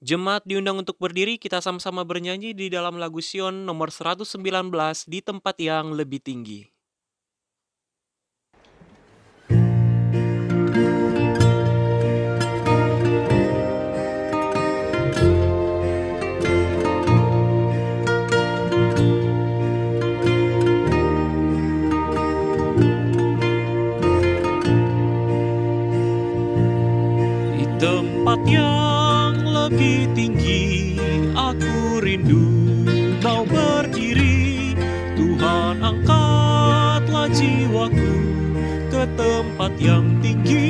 Jemaat diundang untuk berdiri, kita sama-sama bernyanyi di dalam lagu Sion nomor 119 di tempat yang lebih tinggi. Di tempat yang lebih tinggi, aku rindu mau berdiri. Tuhan, angkatlah jiwaku ke tempat yang tinggi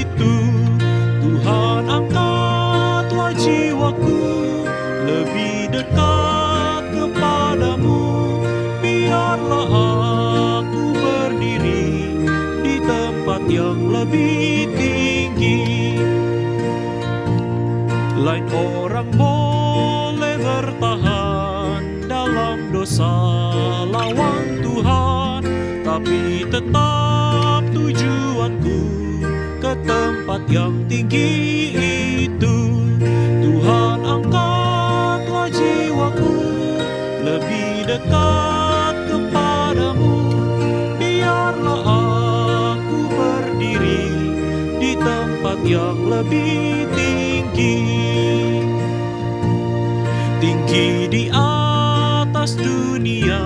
itu. Tuhan, angkatlah jiwaku lebih dekat kepadamu. Biarlah aku berdiri di tempat yang lebih tinggi. Lain orang boleh bertahan dalam dosa lawan Tuhan, tapi tetap tujuanku ke tempat yang tinggi itu. Tuhan, angkatlah jiwaku lebih dekat kepadamu. Biarlah aku berdiri di tempat yang lebih tinggi. Tinggi di atas dunia,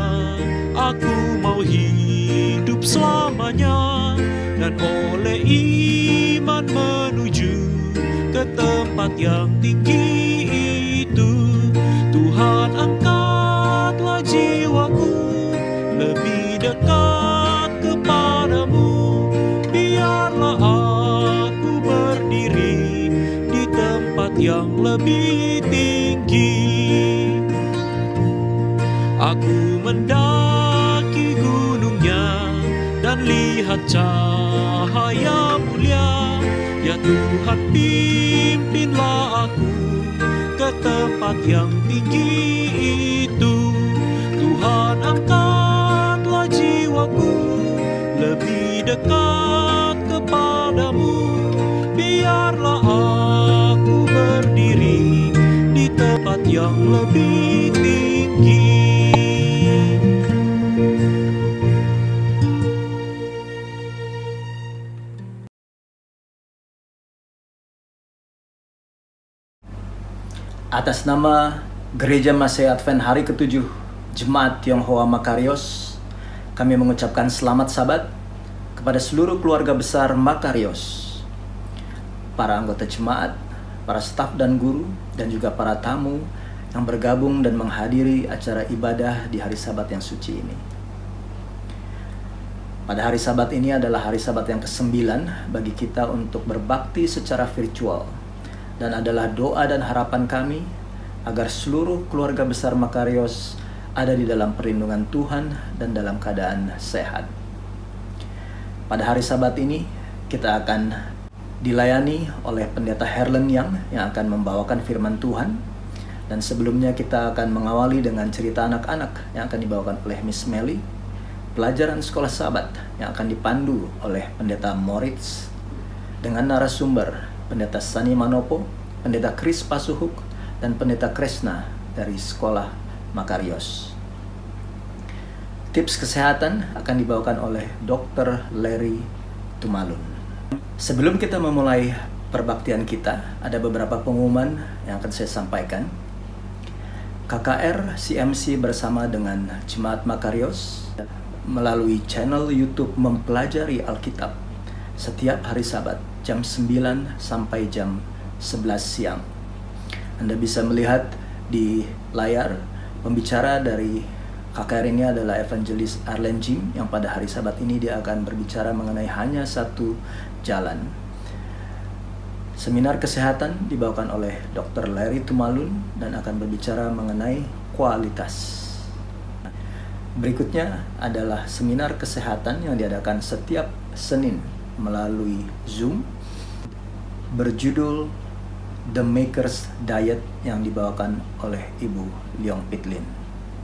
aku mau hidup selamanya, dan oleh iman menuju ke tempat yang tinggi itu. Tuhan, angkatlah jiwaku lebih dekat kepadamu. Biarlah aku berdiri di tempat yang lebih tinggi. Aku mendaki gunungnya dan lihat cahaya mulia. Ya Tuhan, pimpinlah aku ke tempat yang tinggi itu. Tuhan, angkatlah jiwaku lebih dekat kepadamu. Biarlah aku berdiri di tempat yang lebih tinggi. Atas nama Gereja Masih Advent Hari ke-7 Jemaat Tionghoa Makarios, kami mengucapkan selamat Sabat kepada seluruh keluarga besar Makarios, para anggota jemaat, para staf dan guru, dan juga para tamu yang bergabung dan menghadiri acara ibadah di hari Sabat yang suci ini. Pada hari Sabat ini adalah hari Sabat yang ke-9 bagi kita untuk berbakti secara virtual, dan adalah doa dan harapan kami agar seluruh keluarga besar Makarios ada di dalam perlindungan Tuhan dan dalam keadaan sehat. Pada hari Sabat ini kita akan dilayani oleh Pendeta Herlen yang akan membawakan firman Tuhan, dan sebelumnya kita akan mengawali dengan cerita anak-anak yang akan dibawakan oleh Miss Melly, pelajaran sekolah Sabat yang akan dipandu oleh Pendeta Moritz dengan narasumber Pendeta Sani Manopo, Pendeta Chris Pasuhuk, dan Pendeta Kresna dari Sekolah Makarios. Tips kesehatan akan dibawakan oleh Dr. Larry Tumalun. Sebelum kita memulai perbaktian kita, ada beberapa pengumuman yang akan saya sampaikan. KKR CMC bersama dengan Jemaat Makarios melalui channel YouTube Mempelajari Alkitab setiap hari Sabat jam 9 sampai jam 11 siang. Anda bisa melihat di layar pembicara dari KKR ini adalah Evangelis Arlen Jim, yang pada hari Sabat ini dia akan berbicara mengenai hanya satu jalan. Seminar kesehatan dibawakan oleh Dr. Larry Tumalun dan akan berbicara mengenai kualitas. Berikutnya adalah seminar kesehatan yang diadakan setiap Senin melalui Zoom berjudul The Maker's Diet yang dibawakan oleh Ibu Leong Pitlin.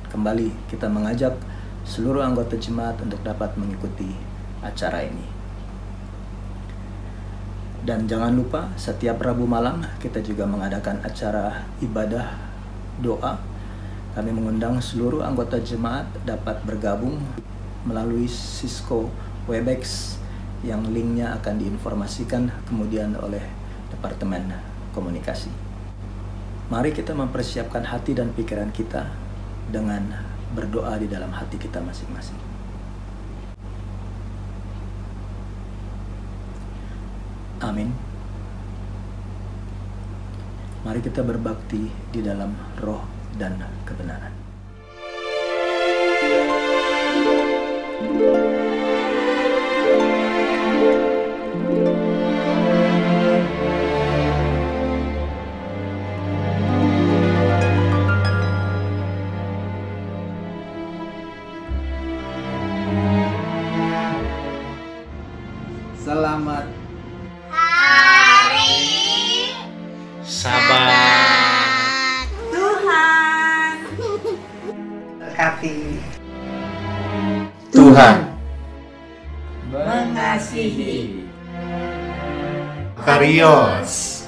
Kembali kita mengajak seluruh anggota jemaat untuk dapat mengikuti acara ini. Dan jangan lupa setiap Rabu malam kita juga mengadakan acara ibadah doa. Kami mengundang seluruh anggota jemaat dapat bergabung melalui Cisco Webex yang linknya akan diinformasikan kemudian oleh Departemen Komunikasi. Mari kita mempersiapkan hati dan pikiran kita dengan berdoa di dalam hati kita masing-masing. Amin. Mari kita berbakti di dalam roh dan kebenaran. Selamat Sabat. Tuhan berkati. Tuhan Mengasihi. Makarios.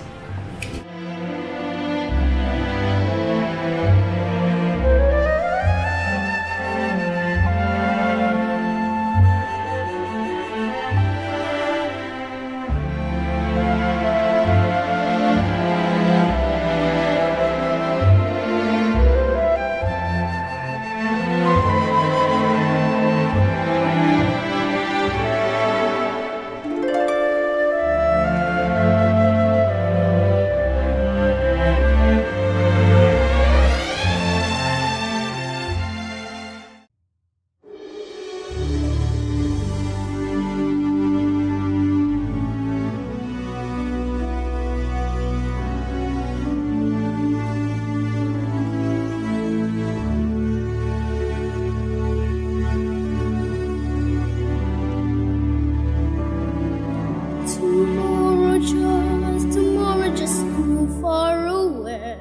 Tomorrow just too far away.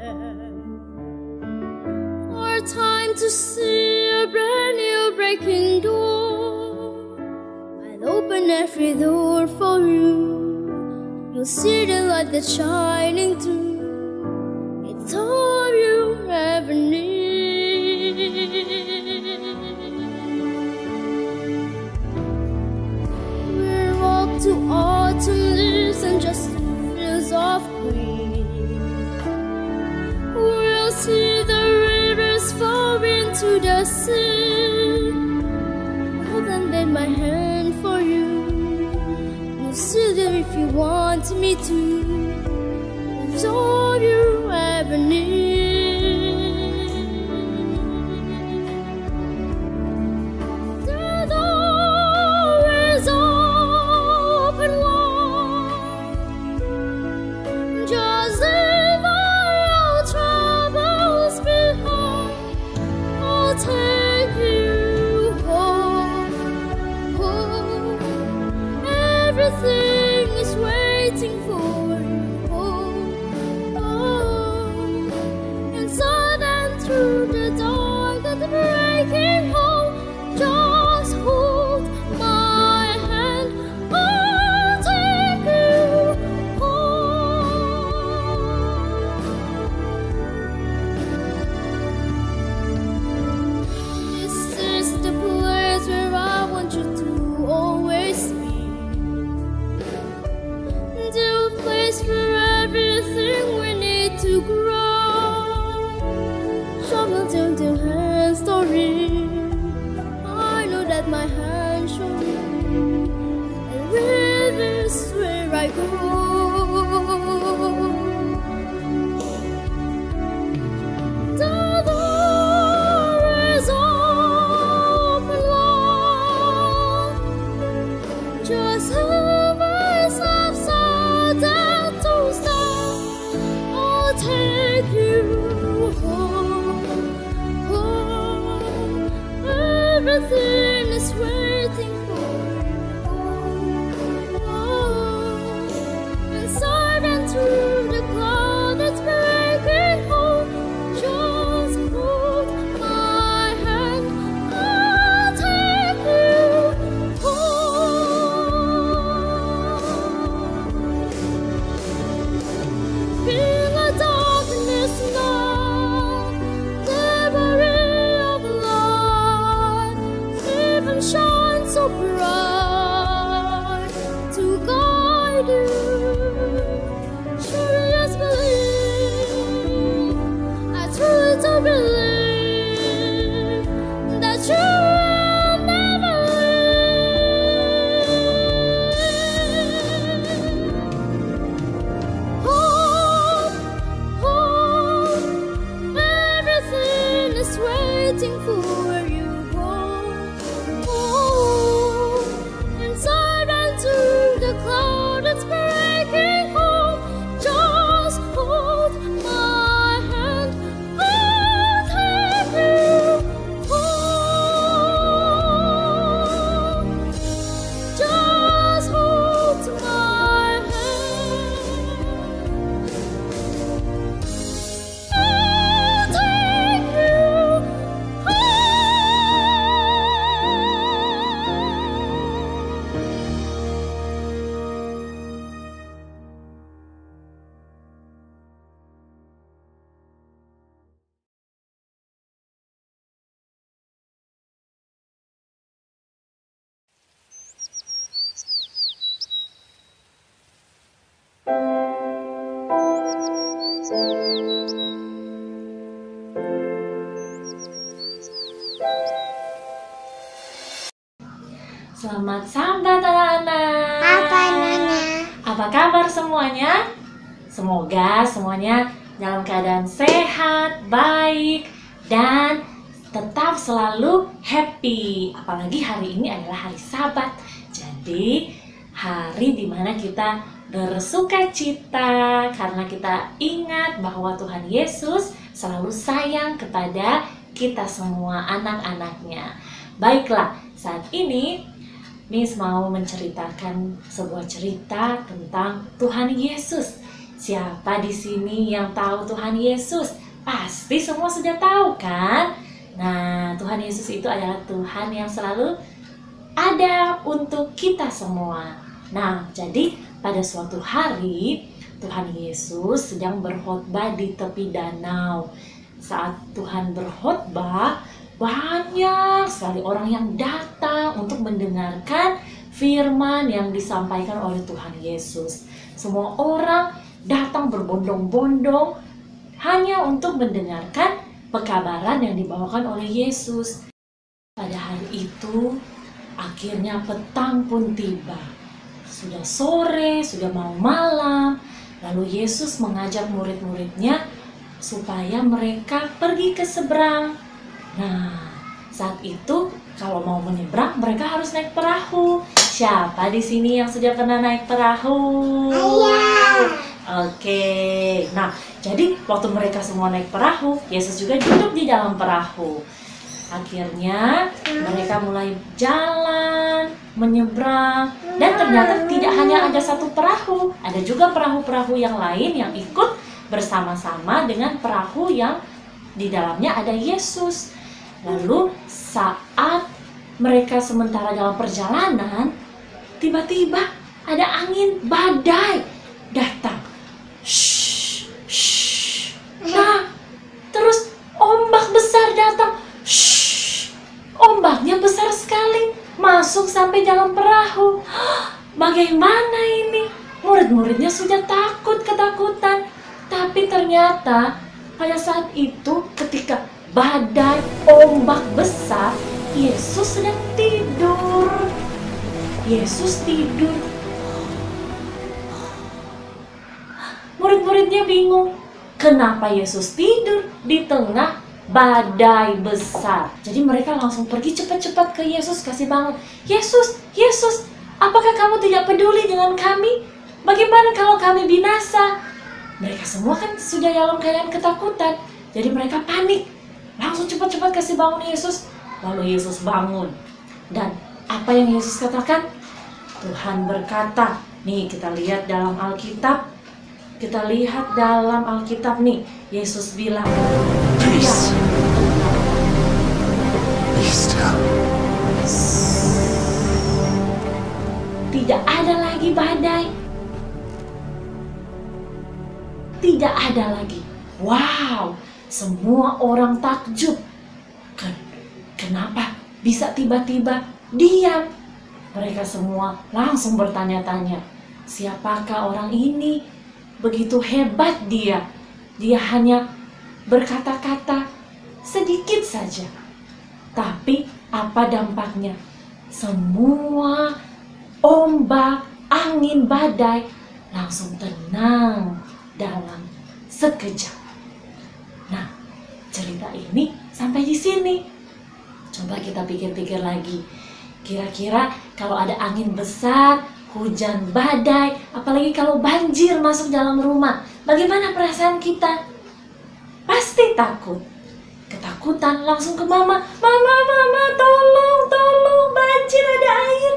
Our time to see a brand new breaking door. I'll open every door for you. You'll see the light that's shining through. It's all you ever need. We're walk to autumn leaves and just fields of green. We'll see the rivers flow into the sea. Hold and bend my hand for you. You'll see them if you want me to. It's all you ever need. The door is open wide. Just leave all your troubles behind. I'll take you home, home. Everything is waiting for you, home, home. Inside and through the dark of the breaking home, just hold my hand. I'll take you home. This is the place where I want you to always be. The place where everything we need to grow. Shovel till the hand story. I know that my hand show you. And with this where I go. The door is open wide. Just have myself so that to stop. I'll take you home, home. Everything is waiting for you, home. Inside and through the cloud that's breaking home. Just hold my hand. I'll take you home. semuanya? Semoga semuanya dalam keadaan sehat, baik, dan tetap selalu happy. Apalagi hari ini adalah hari Sabat. Jadi hari dimana kita bersuka cita karena kita ingat bahwa Tuhan Yesus selalu sayang kepada kita semua anak-anaknya. Baiklah, saat ini Miss mau menceritakan sebuah cerita tentang Tuhan Yesus. Siapa di sini yang tahu Tuhan Yesus? Pasti semua sudah tahu kan? Nah, Tuhan Yesus itu adalah Tuhan yang selalu ada untuk kita semua. Nah, jadi pada suatu hari Tuhan Yesus sedang berkhotbah di tepi danau. Saat Tuhan berkhotbah, banyak sekali orang yang datang untuk mendengarkan firman yang disampaikan oleh Tuhan Yesus. Semua orang datang berbondong-bondong hanya untuk mendengarkan pekabaran yang dibawakan oleh Yesus. Pada hari itu, akhirnya petang pun tiba. Sudah sore, sudah mau malam, lalu Yesus mengajak murid-muridnya supaya mereka pergi ke seberang. Nah, saat itu kalau mau menyeberang mereka harus naik perahu. Siapa di sini yang sudah pernah naik perahu? Oke. Nah, jadi waktu mereka semua naik perahu, Yesus juga duduk di dalam perahu. Akhirnya mereka mulai jalan, menyeberang, dan ternyata tidak hanya ada satu perahu, ada juga perahu-perahu yang lain yang ikut bersama-sama dengan perahu yang di dalamnya ada Yesus. Lalu saat mereka sementara dalam perjalanan, tiba-tiba ada angin badai datang. Shh, shh. Nah, terus ombak besar datang. Shh. Ombaknya besar sekali, masuk sampai dalam perahu. Bagaimana ini? Murid-muridnya sudah ketakutan. Tapi ternyata pada saat itu ketika badai ombak besar, Yesus sedang tidur. Yesus tidur. Murid-muridnya bingung, kenapa Yesus tidur di tengah badai besar. Jadi mereka langsung pergi cepat-cepat ke Yesus, kasih bangun. Yesus, apakah kamu tidak peduli dengan kami? Bagaimana kalau kami binasa? Mereka semua kan sudah dalam keadaan ketakutan. Jadi mereka panik. Langsung cepat-cepat kasih bangun Yesus. Lalu Yesus bangun. Dan apa yang Yesus katakan? Tuhan berkata, nih kita lihat dalam Alkitab. Kita lihat dalam Alkitab nih, Yesus bilang, Peace. Be still. Tidak ada lagi badai. Tidak ada lagi. Wow, semua orang takjub. Kenapa bisa tiba-tiba diam? Mereka semua langsung bertanya-tanya, siapakah orang ini? Begitu hebat dia. Dia hanya berkata-kata sedikit saja. Tapi apa dampaknya? Semua ombak, angin, badai langsung tenang dalam sekejap. Nah, cerita ini sampai di sini. Coba kita pikir-pikir lagi. Kira-kira kalau ada angin besar, hujan badai, apalagi kalau banjir masuk dalam rumah, bagaimana perasaan kita? Pasti takut. Ketakutan, langsung ke mama. Mama, tolong, banjir, ada air.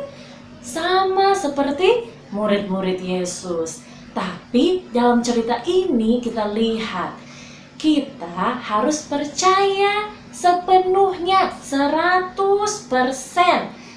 Sama seperti murid-murid Yesus. Tapi dalam cerita ini kita lihat, kita harus percaya sepenuhnya, 100%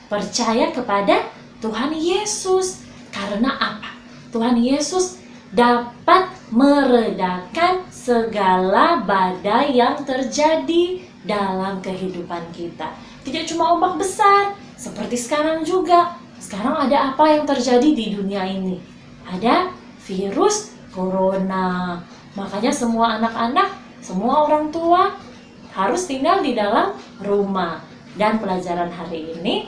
percaya kepada Tuhan Yesus. Karena apa? Tuhan Yesus dapat meredakan segala badai yang terjadi dalam kehidupan kita. Tidak cuma ombak besar, seperti sekarang juga. Sekarang ada apa yang terjadi di dunia ini? Ada virus corona. Makanya semua anak-anak, semua orang tua harus tinggal di dalam rumah. Dan pelajaran hari ini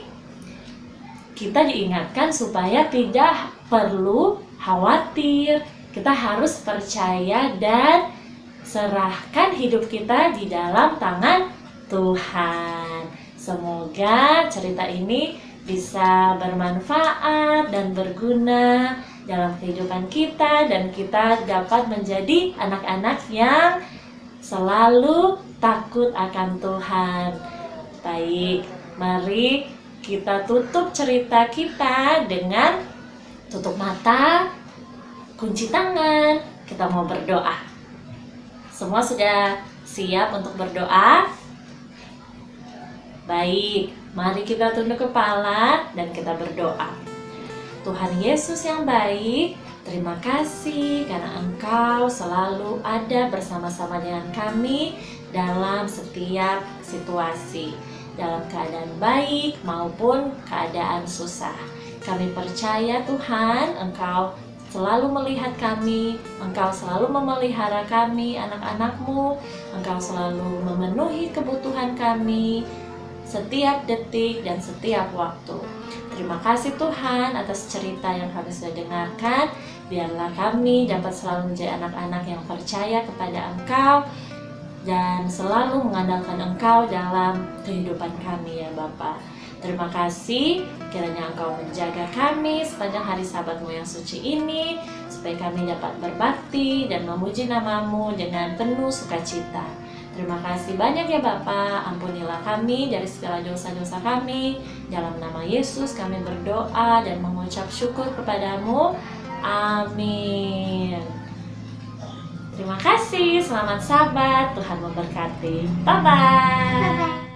kita diingatkan supaya tidak perlu khawatir. Kita harus percaya dan serahkan hidup kita di dalam tangan Tuhan. Semoga cerita ini bisa bermanfaat dan berguna dalam kehidupan kita, dan kita dapat menjadi anak-anak yang selalu takut akan Tuhan. Baik, mari kita tutup cerita kita dengan tutup mata, kunci tangan, kita mau berdoa. Semua sudah siap untuk berdoa? Baik, mari kita tunduk kepala dan kita berdoa. Tuhan Yesus yang baik, terima kasih karena Engkau selalu ada bersama-sama dengan kami dalam setiap situasi, dalam keadaan baik maupun keadaan susah. Kami percaya Tuhan, Engkau selalu melihat kami, Engkau selalu memelihara kami, anak-anak-Mu, Engkau selalu memenuhi kebutuhan kami setiap detik dan setiap waktu. Terima kasih Tuhan atas cerita yang kami sudah dengarkan. Biarlah kami dapat selalu menjadi anak-anak yang percaya kepada Engkau dan selalu mengandalkan Engkau dalam kehidupan kami ya Bapa. Terima kasih, kiranya Engkau menjaga kami sepanjang hari Sabat-Mu yang suci ini, supaya kami dapat berbakti dan memuji nama-Mu dengan penuh sukacita. Terima kasih banyak ya Bapa, ampunilah kami dari segala dosa-dosa kami. Dalam nama Yesus kami berdoa dan mengucap syukur kepadamu. Amin. Terima kasih, selamat Sabat, Tuhan memberkati. Bye-bye.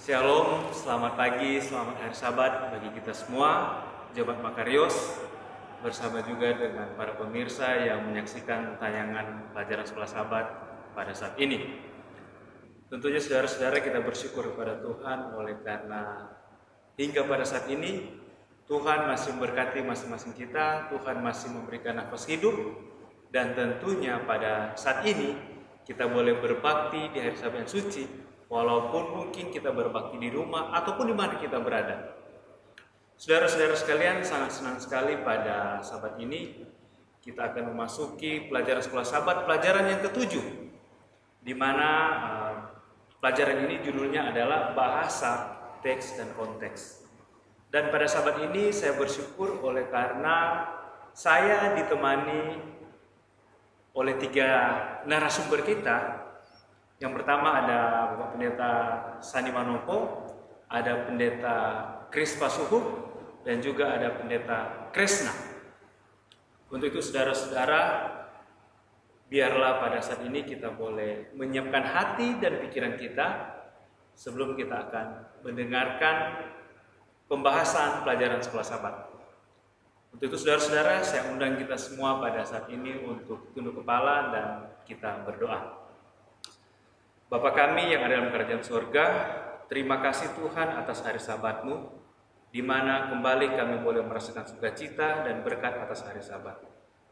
Shalom, selamat pagi, selamat hari Sabat bagi kita semua, Jemaat Makarios, bersama juga dengan para pemirsa yang menyaksikan tayangan pelajaran sekolah Sabat pada saat ini. Tentunya saudara-saudara kita bersyukur kepada Tuhan oleh karena hingga pada saat ini Tuhan masih memberkati masing-masing kita, Tuhan masih memberikan nafas hidup, dan tentunya pada saat ini kita boleh berbakti di hari Sabat yang suci. Walaupun mungkin kita berbakti di rumah ataupun di mana kita berada. Saudara-saudara sekalian, sangat senang sekali pada Sabat ini kita akan memasuki pelajaran sekolah Sabat, pelajaran yang ke-7, di mana pelajaran ini judulnya adalah bahasa, teks, dan konteks. Dan pada Sabat ini saya bersyukur oleh karena saya ditemani oleh 3 narasumber kita. Yang pertama ada Bapak Pendeta Sani Manopo, ada Pendeta Kris Pasuhuk, dan juga ada Pendeta Kresna. Untuk itu saudara-saudara, biarlah pada saat ini kita boleh menyiapkan hati dan pikiran kita sebelum kita akan mendengarkan pembahasan pelajaran sekolah Sabat. Untuk itu saudara-saudara, saya undang kita semua pada saat ini untuk tunduk kepala dan kita berdoa. Bapa kami yang ada dalam kerajaan surga, terima kasih Tuhan atas hari Sabat-Mu, di mana kembali kami boleh merasakan sukacita dan berkat atas hari Sabat.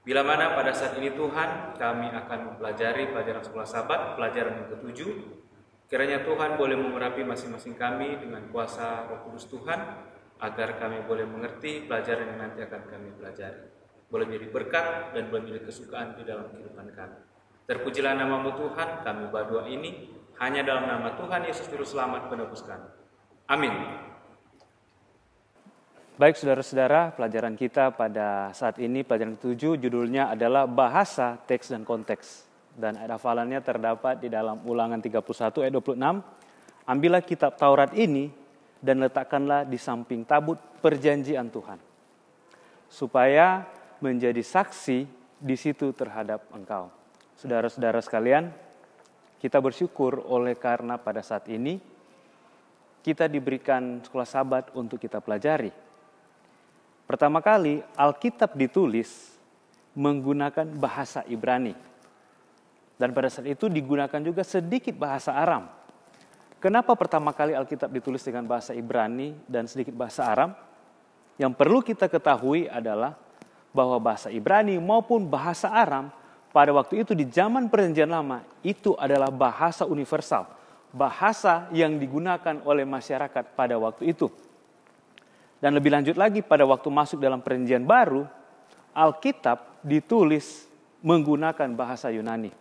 Bila mana pada saat ini Tuhan, kami akan mempelajari pelajaran sekolah Sabat, pelajaran yang ke-7, kiranya Tuhan boleh memurapi masing-masing kami dengan kuasa Roh Kudus Tuhan, agar kami boleh mengerti pelajaran yang nanti akan kami pelajari. Boleh menjadi berkat dan boleh menjadi kesukaan di dalam kehidupan kami. Terpujilah nama-Mu Tuhan, kami berdoa ini hanya dalam nama Tuhan Yesus Juru Selamat penebus kami. Amin. Baik saudara-saudara, pelajaran kita pada saat ini, pelajaran ke-7, judulnya adalah bahasa, teks, dan konteks. Dan ayat hafalannya terdapat di dalam Ulangan 31 ayat 26. Ambillah kitab Taurat ini dan letakkanlah di samping tabut perjanjian Tuhan, supaya menjadi saksi di situ terhadap engkau. Saudara-saudara sekalian, kita bersyukur oleh karena pada saat ini kita diberikan sekolah Sabat untuk kita pelajari. Pertama kali Alkitab ditulis menggunakan bahasa Ibrani. Dan pada saat itu digunakan juga sedikit bahasa Aram. Kenapa pertama kali Alkitab ditulis dengan bahasa Ibrani dan sedikit bahasa Aram? Yang perlu kita ketahui adalah bahwa bahasa Ibrani maupun bahasa Aram pada waktu itu di zaman Perjanjian Lama itu adalah bahasa universal, bahasa yang digunakan oleh masyarakat pada waktu itu. Dan lebih lanjut lagi pada waktu masuk dalam Perjanjian Baru, Alkitab ditulis menggunakan bahasa Yunani.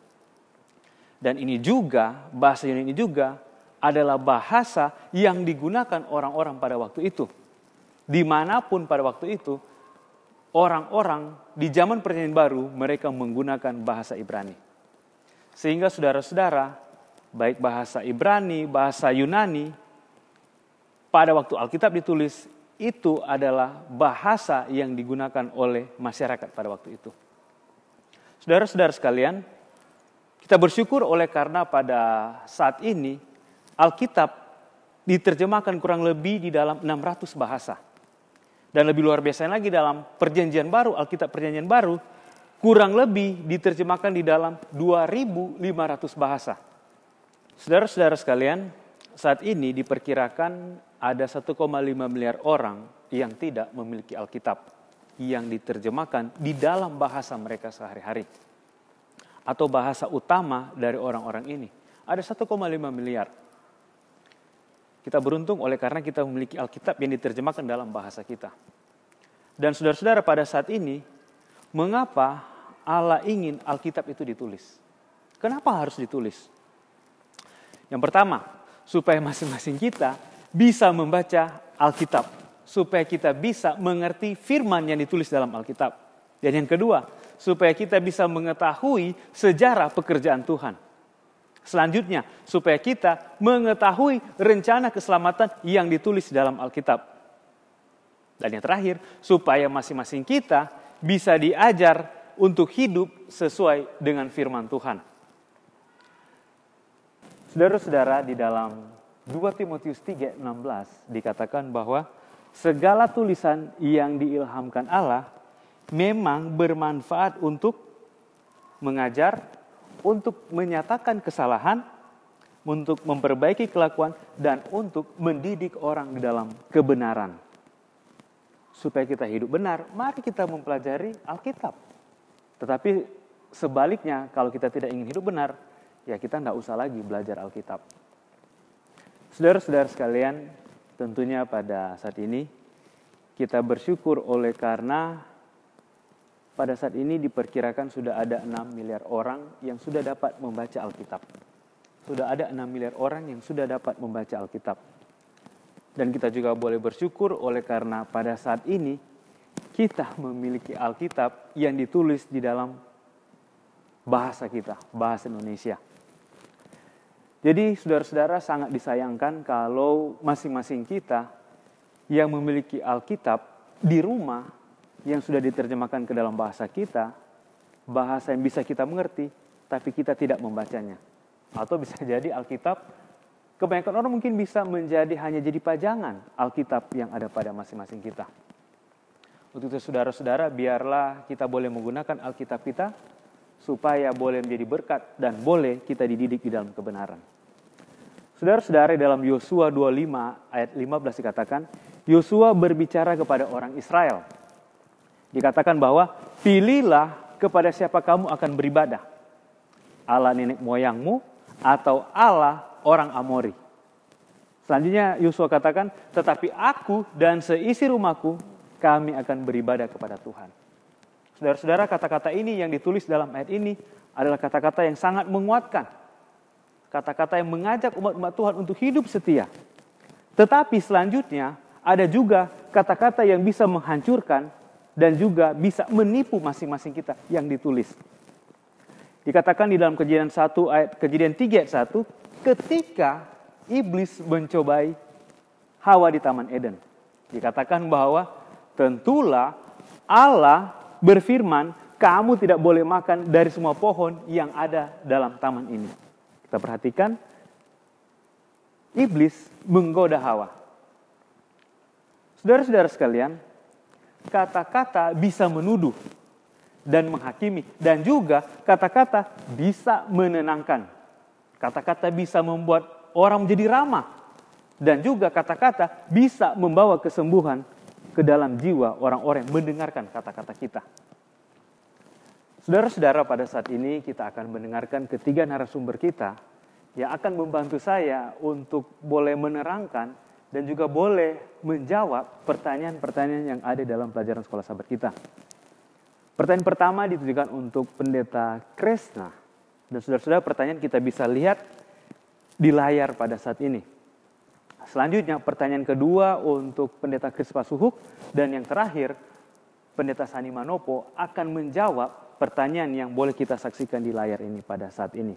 Dan ini juga, bahasa Yunani juga adalah bahasa yang digunakan orang-orang pada waktu itu. Dimanapun pada waktu itu, orang-orang di zaman Perjanjian Baru mereka menggunakan bahasa Ibrani. Sehingga saudara-saudara, baik bahasa Ibrani, bahasa Yunani, pada waktu Alkitab ditulis, itu adalah bahasa yang digunakan oleh masyarakat pada waktu itu. Saudara-saudara sekalian, kita bersyukur oleh karena pada saat ini Alkitab diterjemahkan kurang lebih di dalam 600 bahasa. Dan lebih luar biasa lagi dalam Perjanjian Baru, Alkitab Perjanjian Baru, kurang lebih diterjemahkan di dalam 2.500 bahasa. Saudara-saudara sekalian, saat ini diperkirakan ada 1,5 miliar orang yang tidak memiliki Alkitab yang diterjemahkan di dalam bahasa mereka sehari-hari. Atau bahasa utama dari orang-orang ini. Ada 1,5 miliar. Kita beruntung oleh karena kita memiliki Alkitab yang diterjemahkan dalam bahasa kita. Dan saudara-saudara pada saat ini, mengapa Allah ingin Alkitab itu ditulis? Kenapa harus ditulis? Yang pertama, supaya masing-masing kita bisa membaca Alkitab. Supaya kita bisa mengerti firman yang ditulis dalam Alkitab. Dan yang kedua, supaya kita bisa mengetahui sejarah pekerjaan Tuhan. Selanjutnya, supaya kita mengetahui rencana keselamatan yang ditulis dalam Alkitab. Dan yang terakhir, supaya masing-masing kita bisa diajar untuk hidup sesuai dengan firman Tuhan. Saudara-saudara, di dalam 2 Timotius 3:16 dikatakan bahwa segala tulisan yang diilhamkan Allah memang bermanfaat untuk mengajar, untuk menyatakan kesalahan, untuk memperbaiki kelakuan, dan untuk mendidik orang di dalam kebenaran. Supaya kita hidup benar, mari kita mempelajari Alkitab. Tetapi sebaliknya, kalau kita tidak ingin hidup benar, ya kita tidak usah lagi belajar Alkitab. Saudara-saudara sekalian, tentunya pada saat ini kita bersyukur oleh karena pada saat ini diperkirakan sudah ada 6 miliar orang yang sudah dapat membaca Alkitab. Sudah ada 6 miliar orang yang sudah dapat membaca Alkitab. Dan kita juga boleh bersyukur oleh karena pada saat ini kita memiliki Alkitab yang ditulis di dalam bahasa kita, bahasa Indonesia. Jadi saudara-saudara sangat disayangkan kalau masing-masing kita yang memiliki Alkitab di rumah yang sudah diterjemahkan ke dalam bahasa kita, bahasa yang bisa kita mengerti, tapi kita tidak membacanya. Atau bisa jadi Alkitab, kebanyakan orang mungkin bisa menjadi hanya jadi pajangan Alkitab yang ada pada masing-masing kita. Untuk itu saudara-saudara, biarlah kita boleh menggunakan Alkitab kita, supaya boleh menjadi berkat dan boleh kita dididik di dalam kebenaran. Saudara-saudara, dalam Yosua 25 ayat 15 dikatakan, Yosua berbicara kepada orang Israel. Dikatakan bahwa, pilihlah kepada siapa kamu akan beribadah. Allah nenek moyangmu atau Allah orang Amori. Selanjutnya Yosua katakan, tetapi aku dan seisi rumahku, kami akan beribadah kepada Tuhan. Saudara-saudara, kata-kata ini yang ditulis dalam ayat ini adalah kata-kata yang sangat menguatkan. Kata-kata yang mengajak umat-umat Tuhan untuk hidup setia. Tetapi selanjutnya ada juga kata-kata yang bisa menghancurkan dan juga bisa menipu masing-masing kita yang ditulis. Dikatakan di dalam Kejadian 3 ayat 1, ketika iblis mencobai Hawa di Taman Eden. Dikatakan bahwa tentulah Allah berfirman, kamu tidak boleh makan dari semua pohon yang ada dalam taman ini. Kita perhatikan, iblis menggoda Hawa. Saudara-saudara sekalian, kata-kata bisa menuduh dan menghakimi. Dan juga kata-kata bisa menenangkan. Kata-kata bisa membuat orang menjadi ramah. Dan juga kata-kata bisa membawa kesembuhan ke dalam jiwa orang-orang yang mendengarkan kata-kata kita. Saudara-saudara, pada saat ini kita akan mendengarkan ketiga narasumber kita yang akan membantu saya untuk boleh menerangkan dan juga boleh menjawab pertanyaan-pertanyaan yang ada dalam pelajaran sekolah sahabat kita. Pertanyaan pertama ditujukan untuk Pendeta Kresna. Dan saudara-saudara, pertanyaan kita bisa lihat di layar pada saat ini. Selanjutnya pertanyaan kedua untuk Pendeta Kris Pasuhuk. Dan yang terakhir, Pendeta Sani Manopo akan menjawab pertanyaan yang boleh kita saksikan di layar ini pada saat ini.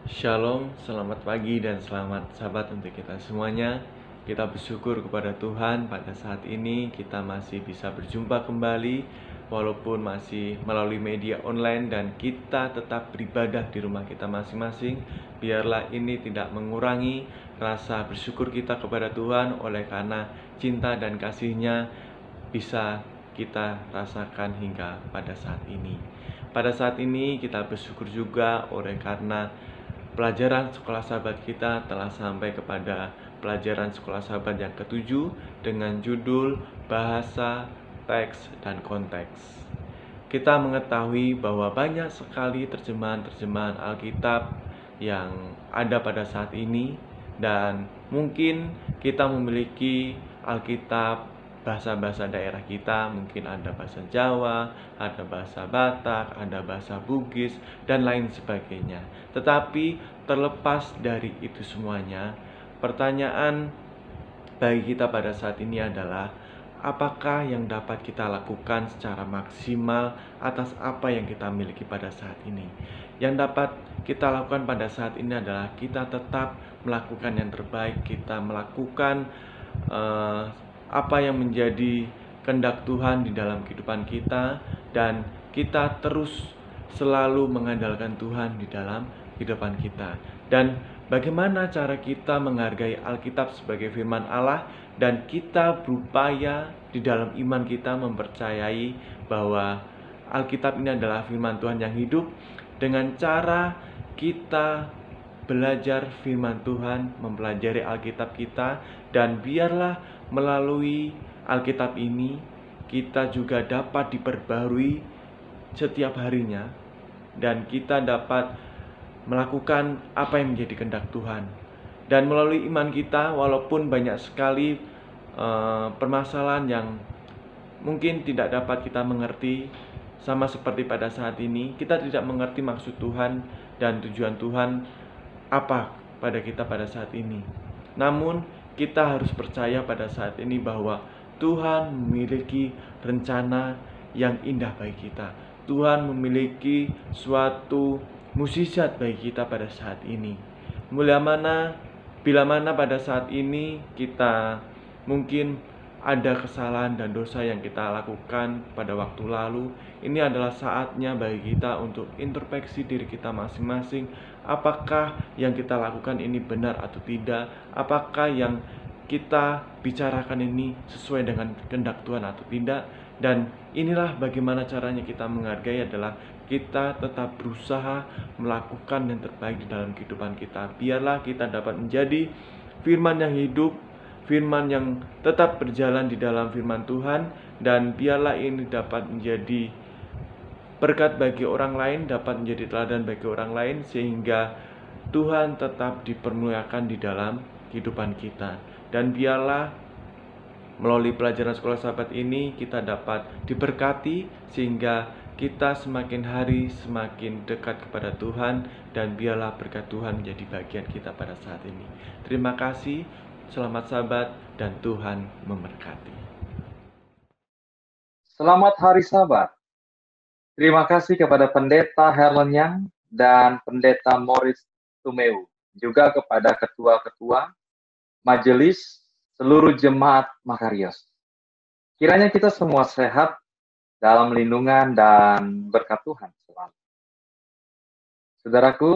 Shalom, selamat pagi dan selamat sahabat untuk kita semuanya. Kita bersyukur kepada Tuhan pada saat ini kita masih bisa berjumpa kembali walaupun masih melalui media online dan kita tetap beribadah di rumah kita masing-masing. Biarlah ini tidak mengurangi rasa bersyukur kita kepada Tuhan oleh karena cinta dan kasih-Nya bisa kita rasakan hingga pada saat ini. Pada saat ini kita bersyukur juga oleh karena pelajaran sekolah sahabat kita telah sampai kepada pelajaran sekolah sahabat yang ke-7 dengan judul Bahasa, Teks, dan Konteks. Kita mengetahui bahwa banyak sekali terjemahan-terjemahan Alkitab yang ada pada saat ini dan mungkin kita memiliki Alkitab bahasa-bahasa daerah kita, mungkin ada bahasa Jawa, ada bahasa Batak, ada bahasa Bugis, dan lain sebagainya. Tetapi terlepas dari itu semuanya, pertanyaan bagi kita pada saat ini adalah apakah yang dapat kita lakukan secara maksimal atas apa yang kita miliki pada saat ini. Yang dapat kita lakukan pada saat ini adalah kita tetap melakukan yang terbaik, kita melakukan apa yang menjadi kehendak Tuhan di dalam kehidupan kita, dan kita terus selalu mengandalkan Tuhan di dalam kehidupan kita. Dan bagaimana cara kita menghargai Alkitab sebagai firman Allah dan kita berupaya di dalam iman kita mempercayai bahwa Alkitab ini adalah firman Tuhan yang hidup dengan cara kita belajar firman Tuhan, mempelajari Alkitab kita, dan biarlah melalui Alkitab ini kita juga dapat diperbarui setiap harinya dan kita dapat melakukan apa yang menjadi kehendak Tuhan. Dan melalui iman kita, walaupun banyak sekali permasalahan yang mungkin tidak dapat kita mengerti, sama seperti pada saat ini kita tidak mengerti maksud Tuhan dan tujuan Tuhan apa pada kita pada saat ini. Namun kita harus percaya pada saat ini bahwa Tuhan memiliki rencana yang indah bagi kita. Tuhan memiliki suatu mukjizat bagi kita pada saat ini. Bila mana pada saat ini kita mungkin ada kesalahan dan dosa yang kita lakukan pada waktu lalu, ini adalah saatnya bagi kita untuk introspeksi diri kita masing-masing. Apakah yang kita lakukan ini benar atau tidak? Apakah yang kita bicarakan ini sesuai dengan kehendak Tuhan atau tidak? Dan inilah bagaimana caranya kita menghargai adalah kita tetap berusaha melakukan yang terbaik di dalam kehidupan kita. Biarlah kita dapat menjadi firman yang hidup, firman yang tetap berjalan di dalam firman Tuhan, dan biarlah ini dapat menjadi berkat bagi orang lain, dapat menjadi teladan bagi orang lain, sehingga Tuhan tetap dipermuliakan di dalam kehidupan kita. Dan biarlah melalui pelajaran sekolah sahabat ini kita dapat diberkati sehingga kita semakin hari semakin dekat kepada Tuhan, dan biarlah berkat Tuhan menjadi bagian kita pada saat ini. Terima kasih, selamat sahabat, dan Tuhan memberkati. Selamat Hari Sabat. Terima kasih kepada Pendeta Herlen Yang dan Pendeta Morris Tumeu, juga kepada ketua-ketua majelis seluruh jemaat Makarios. Kiranya kita semua sehat dalam lindungan dan berkat Tuhan selalu. Saudaraku,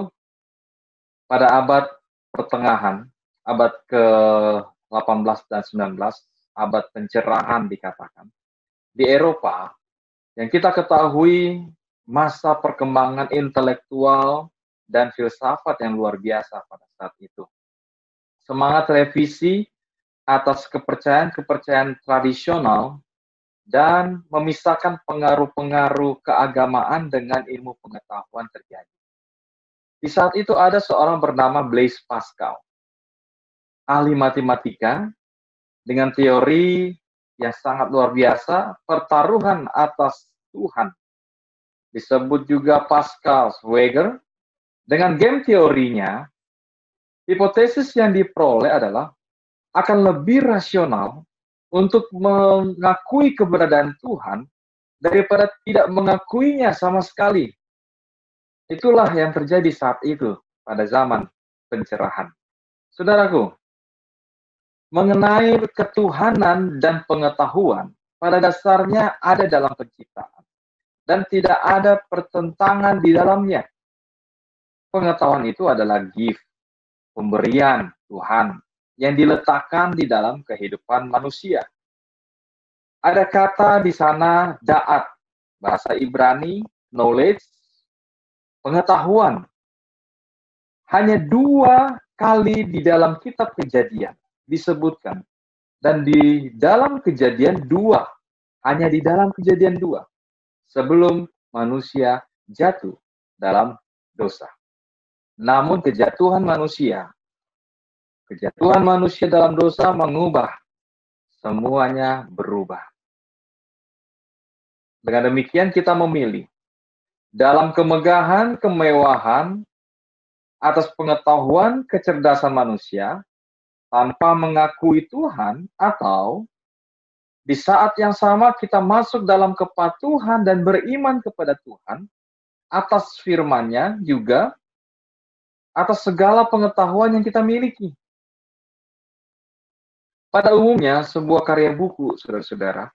pada abad pertengahan, abad ke-18 dan 19, abad pencerahan dikatakan, di Eropa, yang kita ketahui masa perkembangan intelektual dan filsafat yang luar biasa pada saat itu. Semangat revisi atas kepercayaan-kepercayaan tradisional dan memisahkan pengaruh-pengaruh keagamaan dengan ilmu pengetahuan terjadi. Di saat itu ada seorang bernama Blaise Pascal. ahli matematika dengan teori yang sangat luar biasa, pertaruhan atas Tuhan. Disebut juga Pascal Schweger. Dengan game teorinya, hipotesis yang diperoleh adalah akan lebih rasional untuk mengakui keberadaan Tuhan daripada tidak mengakuinya sama sekali. Itulah yang terjadi saat itu pada zaman pencerahan. Saudaraku, mengenai ketuhanan dan pengetahuan pada dasarnya ada dalam penciptaan dan tidak ada pertentangan di dalamnya. Pengetahuan itu adalah gift, pemberian Tuhan yang diletakkan di dalam kehidupan manusia. Ada kata di sana da'at, bahasa Ibrani, knowledge, pengetahuan. Hanya 2 kali di dalam kitab Kejadian disebutkan. Dan di dalam Kejadian 2, hanya di dalam Kejadian 2, sebelum manusia jatuh dalam dosa. Namun kejatuhan manusia dalam dosa mengubah, semuanya berubah. Dengan demikian kita memilih dalam kemegahan, kemewahan, atas pengetahuan, kecerdasan manusia, tanpa mengakui Tuhan, atau di saat yang sama kita masuk dalam kepatuhan dan beriman kepada Tuhan, atas firman-Nya juga, atas segala pengetahuan yang kita miliki. Pada umumnya, sebuah karya buku, saudara-saudara,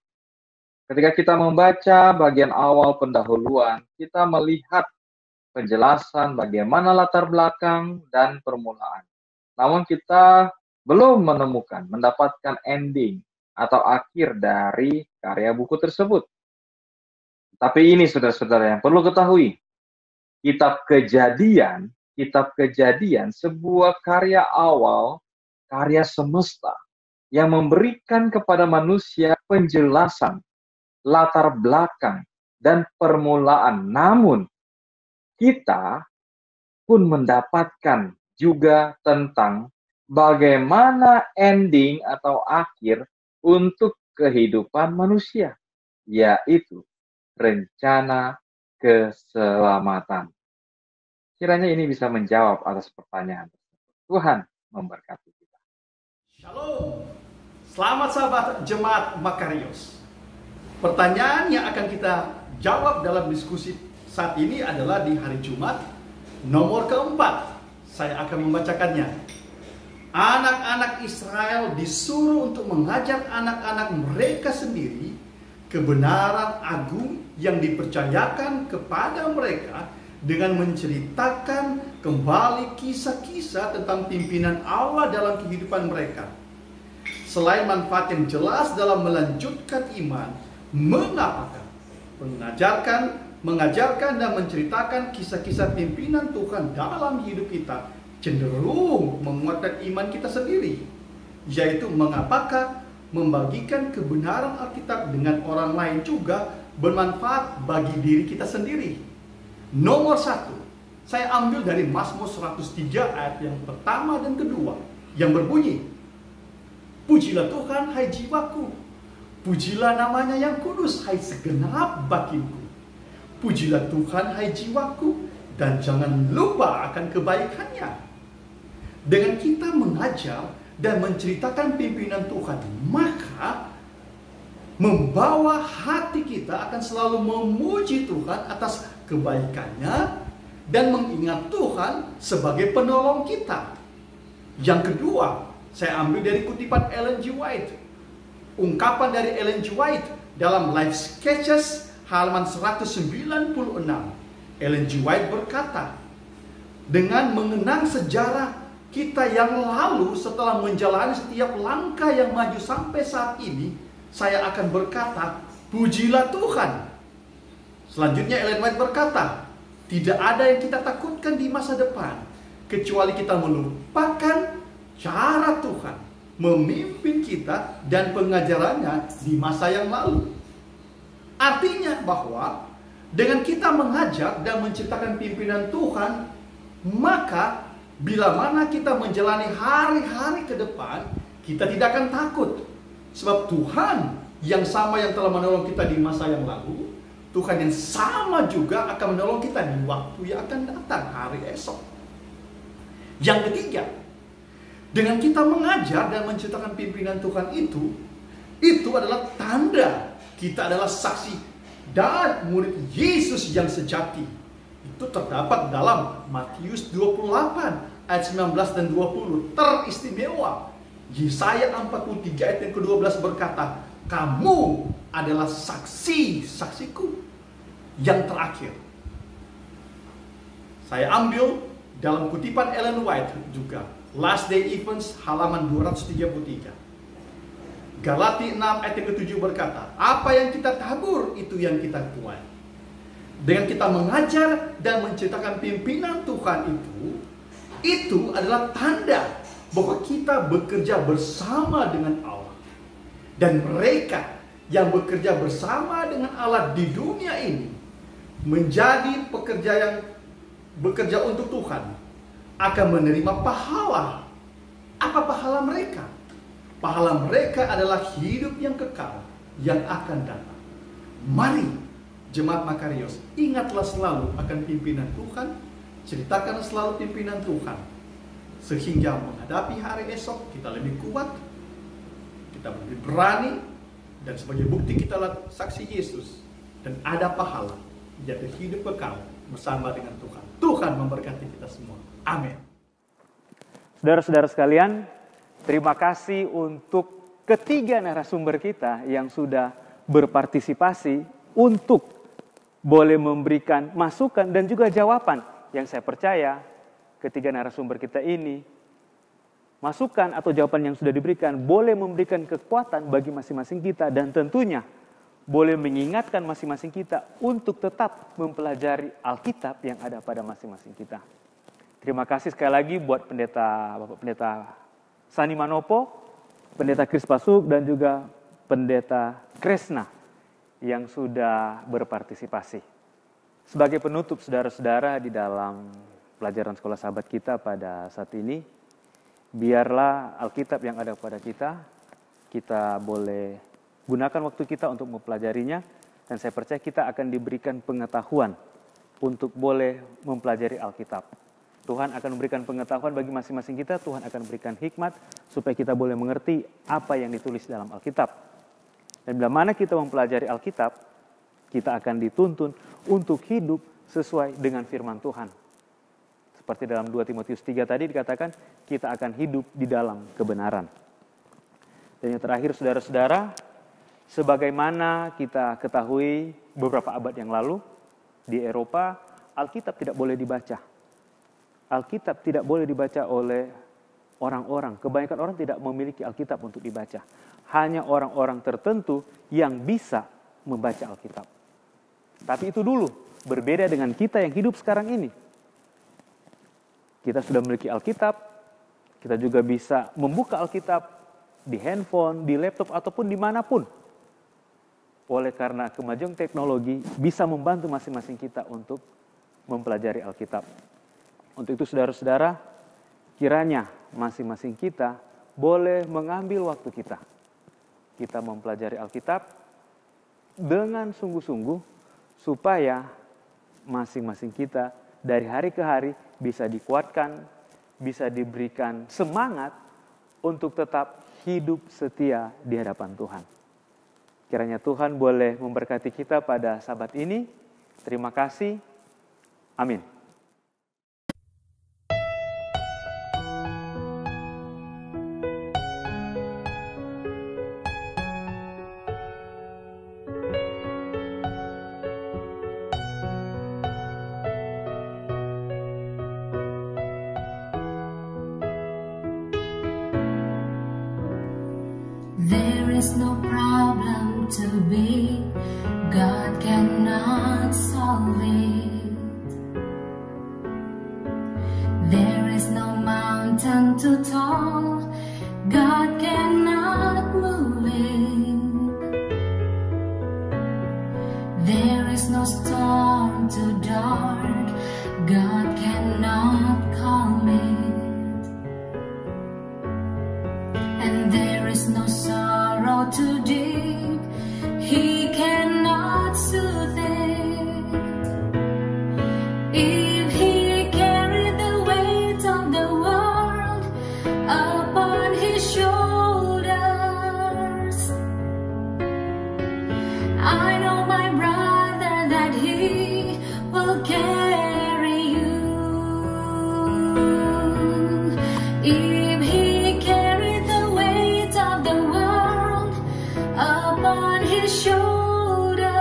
ketika kita membaca bagian awal pendahuluan, kita melihat penjelasan bagaimana latar belakang dan permulaan. Namun kita belum mendapatkan ending atau akhir dari karya buku tersebut. Tapi ini saudara-saudara yang perlu ketahui, Kitab Kejadian sebuah karya awal, karya semesta yang memberikan kepada manusia penjelasan, latar belakang, dan permulaan. Namun, kita pun mendapatkan juga tentang bagaimana ending atau akhir untuk kehidupan manusia, yaitu rencana keselamatan. Kiranya ini bisa menjawab atas pertanyaan tersebut. Tuhan memberkati kita. Shalom. Selamat sahabat Jemaat Makarios. Pertanyaan yang akan kita jawab dalam diskusi saat ini adalah di hari Jumat nomor keempat. Saya akan membacakannya. Anak-anak Israel disuruh untuk mengajar anak-anak mereka sendiri kebenaran agung yang dipercayakan kepada mereka dengan menceritakan kembali kisah-kisah tentang pimpinan Allah dalam kehidupan mereka. Selain manfaat yang jelas dalam melanjutkan iman, mengapakah mengajarkan dan menceritakan kisah-kisah pimpinan Tuhan dalam hidup kita cenderung menguatkan iman kita sendiri, yaitu mengapakah membagikan kebenaran Alkitab dengan orang lain juga bermanfaat bagi diri kita sendiri. Nomor 1, saya ambil dari Mazmur 103 ayat yang pertama dan kedua, yang berbunyi, pujilah Tuhan hai jiwaku, pujilah namanya yang kudus hai segenap batinku. Pujilah Tuhan hai jiwaku, dan jangan lupa akan kebaikannya. Dengan kita mengajar dan menceritakan pimpinan Tuhan, maka membawa hati kita akan selalu memuji Tuhan atas kebaikannya dan mengingat Tuhan sebagai penolong kita. Yang kedua, saya ambil dari kutipan Ellen G. White. Ungkapan dari Ellen G. White dalam Life Sketches halaman 196. Ellen G. White berkata, dengan mengenang sejarah kita yang lalu setelah menjalani setiap langkah yang maju sampai saat ini, saya akan berkata, pujilah Tuhan. Selanjutnya Ellen White berkata, tidak ada yang kita takutkan di masa depan, kecuali kita melupakan cara Tuhan memimpin kita dan pengajarannya di masa yang lalu. Artinya bahwa dengan kita mengajar dan menceritakan pimpinan Tuhan, maka bila mana kita menjalani hari-hari ke depan, kita tidak akan takut. Sebab Tuhan yang sama yang telah menolong kita di masa yang lalu, Tuhan yang sama juga akan menolong kita di waktu yang akan datang, hari esok. Yang ketiga, dengan kita mengajar dan menceritakan pimpinan Tuhan itu adalah tanda kita adalah saksi dan murid Yesus yang sejati. Itu terdapat dalam Matius 28 ayat 19 dan 20. Teristimewa. Yesaya 43 ayat yang ke-12 berkata, kamu adalah saksi-saksiku yang terakhir. Saya ambil dalam kutipan Ellen White juga, Last Day Events halaman 233. Galati 6 ayat yang ke-7 berkata, apa yang kita tabur itu yang kita tuai. Dengan kita mengajar dan menceritakan pimpinan Tuhan itu adalah tanda bahwa kita bekerja bersama dengan Allah. Dan mereka yang bekerja bersama dengan Allah di dunia ini menjadi pekerja yang bekerja untuk Tuhan akan menerima pahala. Apa pahala mereka? Pahala mereka adalah hidup yang kekal yang akan datang. Mari Jemaat Makarios, ingatlah selalu akan pimpinan Tuhan, ceritakan selalu pimpinan Tuhan, sehingga menghadapi hari esok kita lebih kuat, kita lebih berani, dan sebagai bukti kita adalah saksi Yesus, dan ada pahala, yaitu hidup kekal bersama dengan Tuhan. Tuhan memberkati kita semua. Amin. Saudara-saudara sekalian, terima kasih untuk ketiga narasumber kita yang sudah berpartisipasi untuk boleh memberikan masukan dan juga jawaban yang saya percaya ketiga narasumber kita ini, masukan atau jawaban yang sudah diberikan boleh memberikan kekuatan bagi masing-masing kita dan tentunya boleh mengingatkan masing-masing kita untuk tetap mempelajari Alkitab yang ada pada masing-masing kita. Terima kasih sekali lagi buat Bapak Pendeta Sani Manopo, Pendeta Kris Pasuk dan juga Pendeta Kresna yang sudah berpartisipasi. Sebagai penutup saudara-saudara di dalam pelajaran sekolah sahabat kita pada saat ini, biarlah Alkitab yang ada pada kita boleh gunakan waktu kita untuk mempelajarinya, dan saya percaya kita akan diberikan pengetahuan untuk boleh mempelajari Alkitab. Tuhan akan memberikan pengetahuan bagi masing-masing kita, Tuhan akan memberikan hikmat supaya kita boleh mengerti apa yang ditulis dalam Alkitab. Dan bila mana kita mempelajari Alkitab, kita akan dituntun untuk hidup sesuai dengan firman Tuhan. Seperti dalam 2 Timotius 3 tadi dikatakan, kita akan hidup di dalam kebenaran. Dan yang terakhir saudara-saudara, sebagaimana kita ketahui beberapa abad yang lalu, di Eropa, Alkitab tidak boleh dibaca. Alkitab tidak boleh dibaca oleh orang-orang. Kebanyakan orang tidak memiliki Alkitab untuk dibaca. Hanya orang-orang tertentu yang bisa membaca Alkitab. Tapi itu dulu, berbeda dengan kita yang hidup sekarang ini. Kita sudah memiliki Alkitab, kita juga bisa membuka Alkitab di handphone, di laptop, ataupun dimanapun. Oleh karena kemajuan teknologi bisa membantu masing-masing kita untuk mempelajari Alkitab. Untuk itu saudara-saudara, kiranya masing-masing kita boleh mengambil waktu kita mempelajari Alkitab dengan sungguh-sungguh supaya masing-masing kita dari hari ke hari bisa dikuatkan, bisa diberikan semangat untuk tetap hidup setia di hadapan Tuhan. Kiranya Tuhan boleh memberkati kita pada sabat ini. Terima kasih. Amin. There is no problem too big, God cannot solve it. There is no mountain too tall, God cannot move it. There is no storm too dark, God cannot calm it. is no sorrow too deep, He cannot soothe it. If He carried the weight of the world upon His shoulders, I know, my brother, that He will carry you. If He carried the weight of the world upon His shoulders,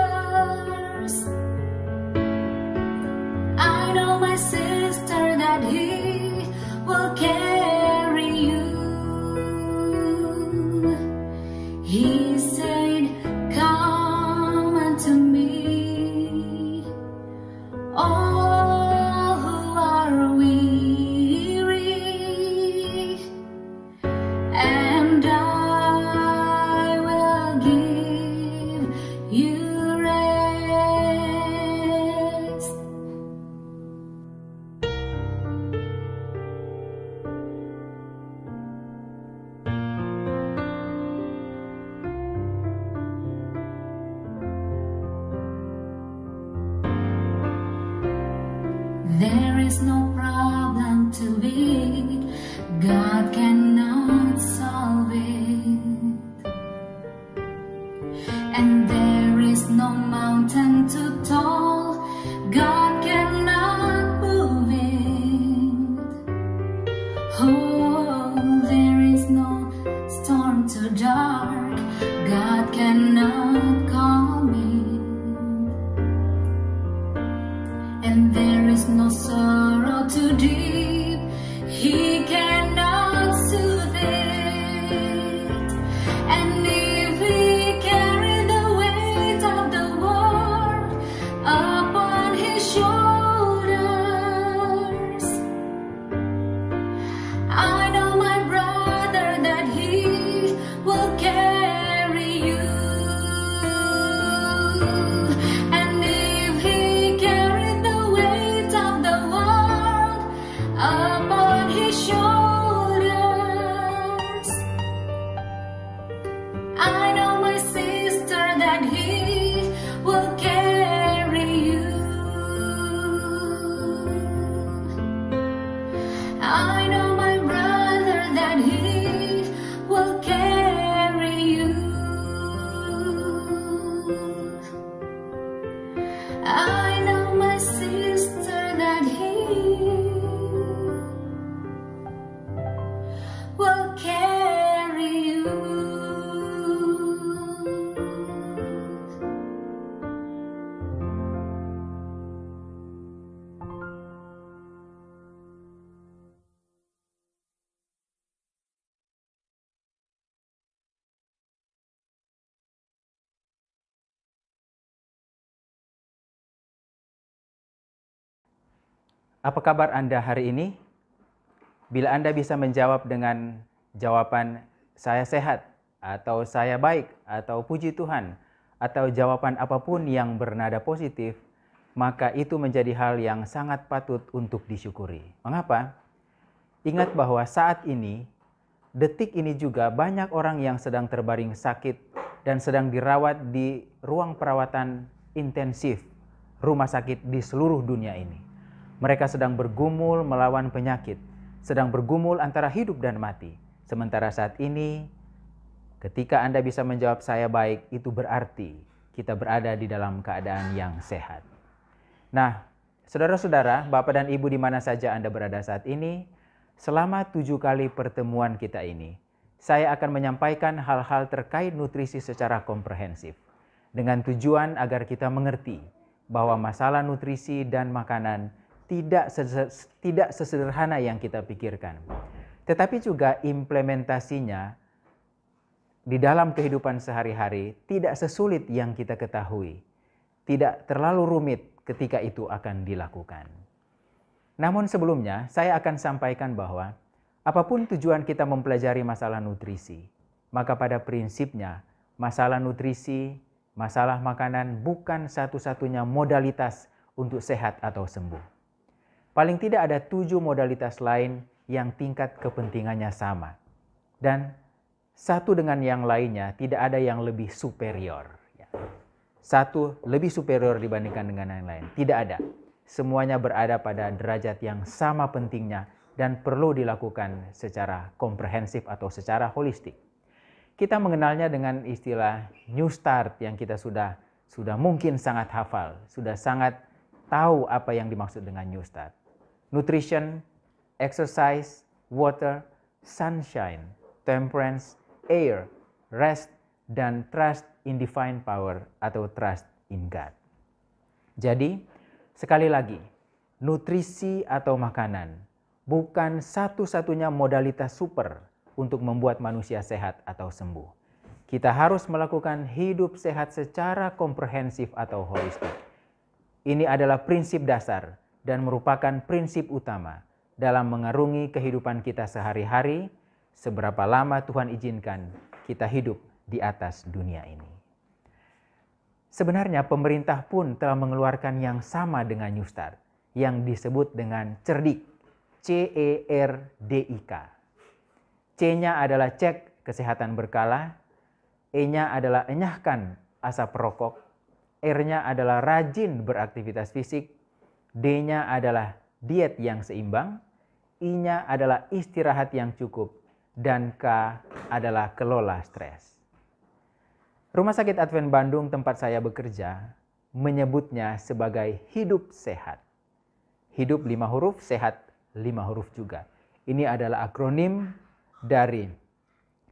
I know, my sister, that He will carry you. He said, "Come unto me, all who are weary, and I will give you rest." There is no problem too big, God cannot solve it. And there is no mountain too tall, God cannot move it. Oh, there is no storm too dark, God cannot calm it. And there is no sorrow too deep, He cannot soothe it. And if He carried the weight of the world upon His shoulders, I know, my brother, that He will carry you. And if He carried the weight of the world upon His shoulders, I know, my sister, that He will carry you. I know, my brother, that He will carry you. I know, my sister, that He will carry you. Apa kabar Anda hari ini? Bila Anda bisa menjawab dengan jawaban "saya sehat" atau "saya baik" atau "puji Tuhan" atau jawaban apapun yang bernada positif, maka itu menjadi hal yang sangat patut untuk disyukuri. Mengapa? Ingat bahwa saat ini, detik ini juga banyak orang yang sedang terbaring sakit dan sedang dirawat di ruang perawatan intensif rumah sakit di seluruh dunia ini. Mereka sedang bergumul melawan penyakit, sedang bergumul antara hidup dan mati. Sementara saat ini, ketika Anda bisa menjawab "saya baik", itu berarti kita berada di dalam keadaan yang sehat. Nah, saudara-saudara, Bapak dan Ibu di mana saja Anda berada saat ini, selama 7 kali pertemuan kita ini, saya akan menyampaikan hal-hal terkait nutrisi secara komprehensif, dengan tujuan agar kita mengerti bahwa masalah nutrisi dan makanan tidak sesederhana yang kita pikirkan. Tetapi juga implementasinya di dalam kehidupan sehari-hari tidak sesulit yang kita ketahui. Tidak terlalu rumit ketika itu akan dilakukan. Namun sebelumnya, saya akan sampaikan bahwa apapun tujuan kita mempelajari masalah nutrisi, maka pada prinsipnya masalah nutrisi, masalah makanan bukan satu-satunya modalitas untuk sehat atau sembuh. Paling tidak ada 7 modalitas lain yang tingkat kepentingannya sama. Dan satu dengan yang lainnya tidak ada yang lebih superior. Satu lebih superior dibandingkan dengan yang lain. Tidak ada. Semuanya berada pada derajat yang sama pentingnya dan perlu dilakukan secara komprehensif atau secara holistik. Kita mengenalnya dengan istilah New Start yang kita sudah mungkin sangat hafal, sudah sangat tahu apa yang dimaksud dengan New Start. Nutrition, exercise, water, sunshine, temperance, air, rest, dan trust in divine power atau trust in God. Jadi, sekali lagi, nutrisi atau makanan bukan satu-satunya modalitas super untuk membuat manusia sehat atau sembuh. Kita harus melakukan hidup sehat secara komprehensif atau holistik. Ini adalah prinsip dasar dan merupakan prinsip utama dalam mengarungi kehidupan kita sehari-hari, seberapa lama Tuhan izinkan kita hidup di atas dunia ini. Sebenarnya pemerintah pun telah mengeluarkan yang sama dengan New Start, yang disebut dengan cerdik, CERDIK. C-nya adalah cek kesehatan berkala, E-nya adalah enyahkan asap rokok, R-nya adalah rajin beraktivitas fisik, D-nya adalah diet yang seimbang, I-nya adalah istirahat yang cukup, dan K adalah kelola stres. Rumah Sakit Advent Bandung tempat saya bekerja menyebutnya sebagai hidup sehat. Hidup 5 huruf, sehat 5 huruf juga. Ini adalah akronim dari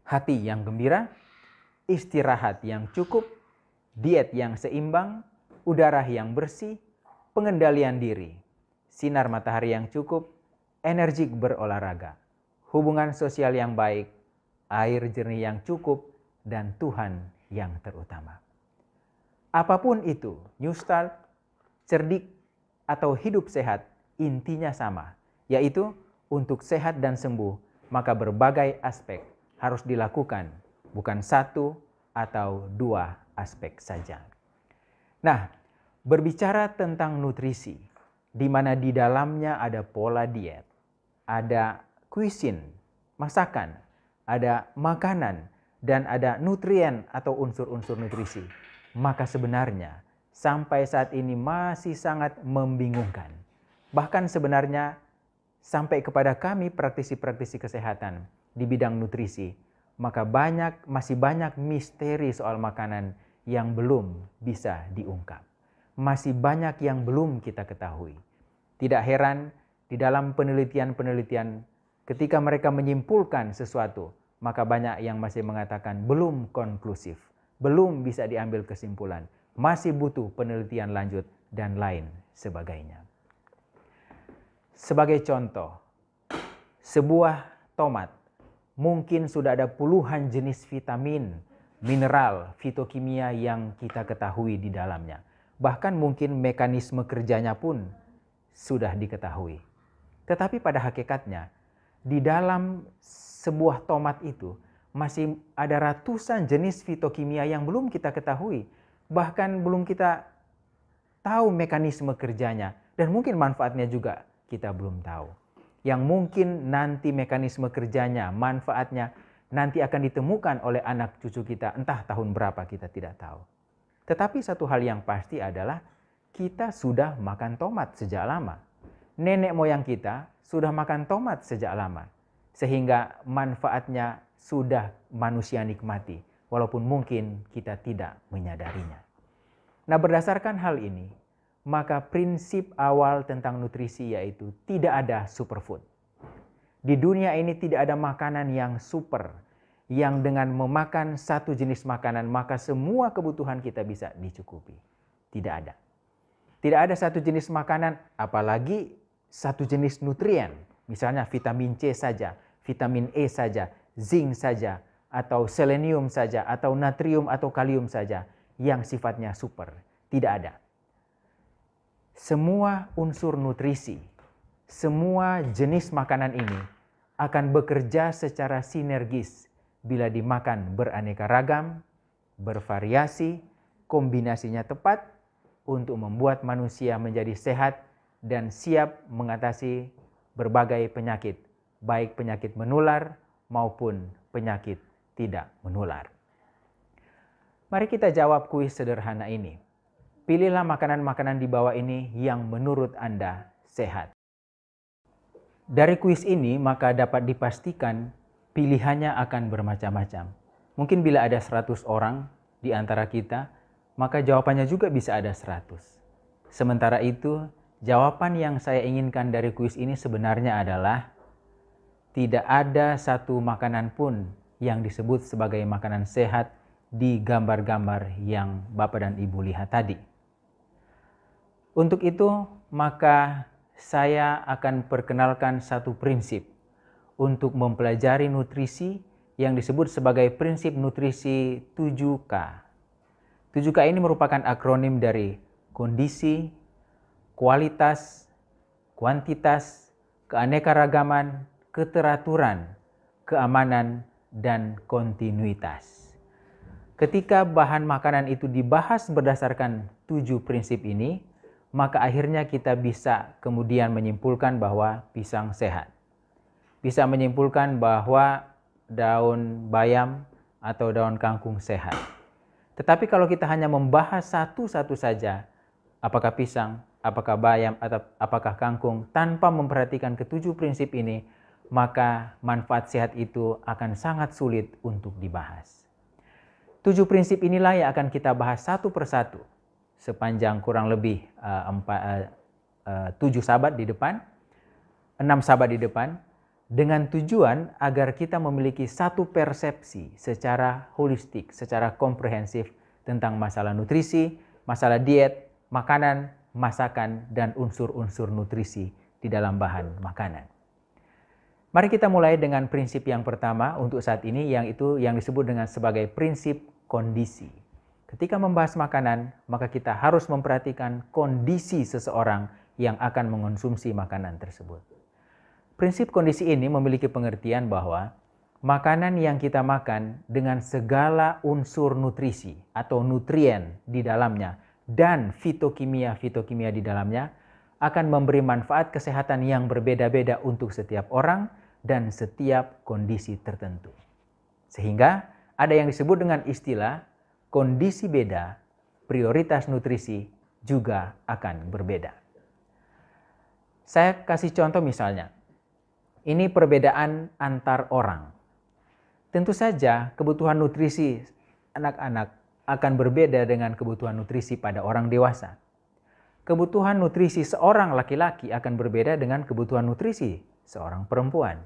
hati yang gembira, istirahat yang cukup, diet yang seimbang, udara yang bersih, pengendalian diri, sinar matahari yang cukup, energik berolahraga, hubungan sosial yang baik, air jernih yang cukup, dan Tuhan yang terutama. Apapun itu, New Start, cerdik, atau hidup sehat, intinya sama, yaitu untuk sehat dan sembuh, maka berbagai aspek harus dilakukan, bukan satu atau 2 aspek saja. Nah, berbicara tentang nutrisi, di mana di dalamnya ada pola diet, ada cuisine, masakan, ada makanan, dan ada nutrien atau unsur-unsur nutrisi, maka sebenarnya sampai saat ini masih sangat membingungkan. Bahkan sebenarnya sampai kepada kami praktisi-praktisi kesehatan di bidang nutrisi, maka masih banyak misteri soal makanan yang belum bisa diungkap. Masih banyak yang belum kita ketahui. Tidak heran di dalam penelitian-penelitian ketika mereka menyimpulkan sesuatu, maka banyak yang masih mengatakan belum konklusif, belum bisa diambil kesimpulan, masih butuh penelitian lanjut, dan lain sebagainya. Sebagai contoh, sebuah tomat mungkin sudah ada puluhan jenis vitamin, mineral, fitokimia yang kita ketahui di dalamnya. Bahkan mungkin mekanisme kerjanya pun sudah diketahui. Tetapi pada hakikatnya, di dalam sebuah tomat itu masih ada ratusan jenis fitokimia yang belum kita ketahui. Bahkan belum kita tahu mekanisme kerjanya. Dan mungkin manfaatnya juga kita belum tahu. Yang mungkin nanti mekanisme kerjanya, manfaatnya nanti akan ditemukan oleh anak cucu kita entah tahun berapa kita tidak tahu. Tetapi satu hal yang pasti adalah kita sudah makan tomat sejak lama. Nenek moyang kita sudah makan tomat sejak lama. Sehingga manfaatnya sudah manusia nikmati, walaupun mungkin kita tidak menyadarinya. Nah, berdasarkan hal ini, maka prinsip awal tentang nutrisi yaitu tidak ada superfood. Di dunia ini tidak ada makanan yang super, yang dengan memakan satu jenis makanan, maka semua kebutuhan kita bisa dicukupi. Tidak ada. Tidak ada satu jenis makanan, apalagi satu jenis nutrien. Misalnya vitamin C saja, vitamin E saja, zinc saja, atau selenium saja, atau natrium atau kalium saja yang sifatnya super. Tidak ada. Semua unsur nutrisi, semua jenis makanan ini akan bekerja secara sinergis bila dimakan beraneka ragam, bervariasi, kombinasinya tepat untuk membuat manusia menjadi sehat dan siap mengatasi berbagai penyakit, baik penyakit menular maupun penyakit tidak menular. Mari kita jawab kuis sederhana ini. Pilihlah makanan-makanan di bawah ini yang menurut Anda sehat. Dari kuis ini maka dapat dipastikan pilihannya akan bermacam-macam. Mungkin bila ada 100 orang di antara kita, maka jawabannya juga bisa ada 100. Sementara itu, jawaban yang saya inginkan dari kuis ini sebenarnya adalah tidak ada satu makanan pun yang disebut sebagai makanan sehat di gambar-gambar yang Bapak dan Ibu lihat tadi. Untuk itu, maka saya akan perkenalkan satu prinsip untuk mempelajari nutrisi yang disebut sebagai prinsip nutrisi 7K. 7K ini merupakan akronim dari kondisi, kualitas, kuantitas, keanekaragaman, keteraturan, keamanan, dan kontinuitas. Ketika bahan makanan itu dibahas berdasarkan 7 prinsip ini, maka akhirnya kita bisa kemudian menyimpulkan bahwa pisang sehat. Bisa menyimpulkan bahwa daun bayam atau daun kangkung sehat. Tetapi kalau kita hanya membahas satu-satu saja, apakah pisang, apakah bayam, atau apakah kangkung, tanpa memperhatikan ketujuh prinsip ini, maka manfaat sehat itu akan sangat sulit untuk dibahas. 7 prinsip inilah yang akan kita bahas satu persatu sepanjang kurang lebih 7 sahabat di depan, 6 sahabat di depan, dengan tujuan agar kita memiliki satu persepsi secara holistik, secara komprehensif tentang masalah nutrisi, masalah diet, makanan, masakan, dan unsur-unsur nutrisi di dalam bahan makanan. Mari kita mulai dengan prinsip yang pertama untuk saat ini, yang disebut dengan sebagai prinsip kondisi. Ketika membahas makanan, maka kita harus memperhatikan kondisi seseorang yang akan mengonsumsi makanan tersebut. Prinsip kondisi ini memiliki pengertian bahwa makanan yang kita makan dengan segala unsur nutrisi atau nutrien di dalamnya dan fitokimia di dalamnya akan memberi manfaat kesehatan yang berbeda-beda untuk setiap orang dan setiap kondisi tertentu. Sehingga ada yang disebut dengan istilah kondisi beda, prioritas nutrisi juga akan berbeda. Saya kasih contoh misalnya, ini perbedaan antar orang. Tentu saja kebutuhan nutrisi anak-anak akan berbeda dengan kebutuhan nutrisi pada orang dewasa. Kebutuhan nutrisi seorang laki-laki akan berbeda dengan kebutuhan nutrisi seorang perempuan.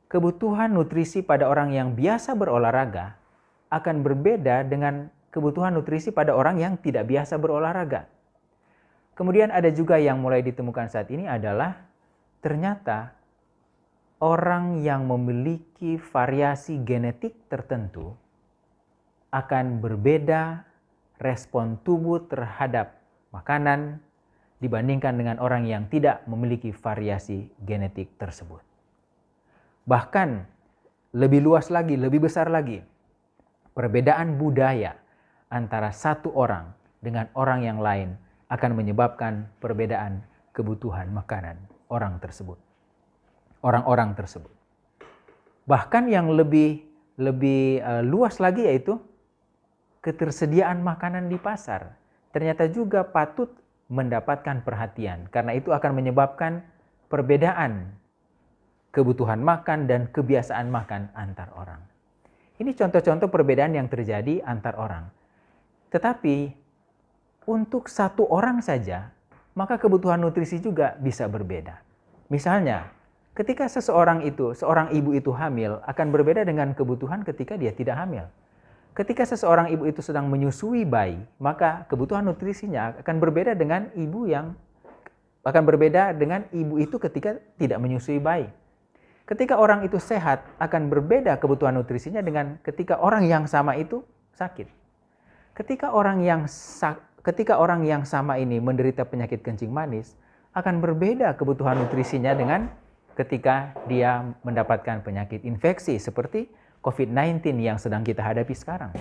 Kebutuhan nutrisi pada orang yang biasa berolahraga akan berbeda dengan kebutuhan nutrisi pada orang yang tidak biasa berolahraga. Kemudian ada juga yang mulai ditemukan saat ini adalah ternyata orang yang memiliki variasi genetik tertentu akan berbeda respon tubuh terhadap makanan dibandingkan dengan orang yang tidak memiliki variasi genetik tersebut. Bahkan lebih luas lagi, lebih besar lagi, perbedaan budaya antara satu orang dengan orang yang lain akan menyebabkan perbedaan kebutuhan makanan orang tersebut. Orang-orang tersebut. Bahkan yang lebih luas lagi yaitu ketersediaan makanan di pasar. Ternyata juga patut mendapatkan perhatian karena itu akan menyebabkan perbedaan kebutuhan makan dan kebiasaan makan antar orang. Ini contoh-contoh perbedaan yang terjadi antar orang. Tetapi untuk satu orang saja, maka kebutuhan nutrisi juga bisa berbeda. Misalnya, ketika seorang ibu itu hamil akan berbeda dengan kebutuhan ketika dia tidak hamil. Ketika seseorang ibu itu sedang menyusui bayi, maka kebutuhan nutrisinya akan berbeda dengan ibu itu ketika tidak menyusui bayi. Ketika orang itu sehat, akan berbeda kebutuhan nutrisinya dengan ketika orang yang sama itu sakit. Ketika orang yang sama ini menderita penyakit kencing manis, akan berbeda kebutuhan nutrisinya dengan ketika dia mendapatkan penyakit infeksi seperti COVID-19 yang sedang kita hadapi sekarang.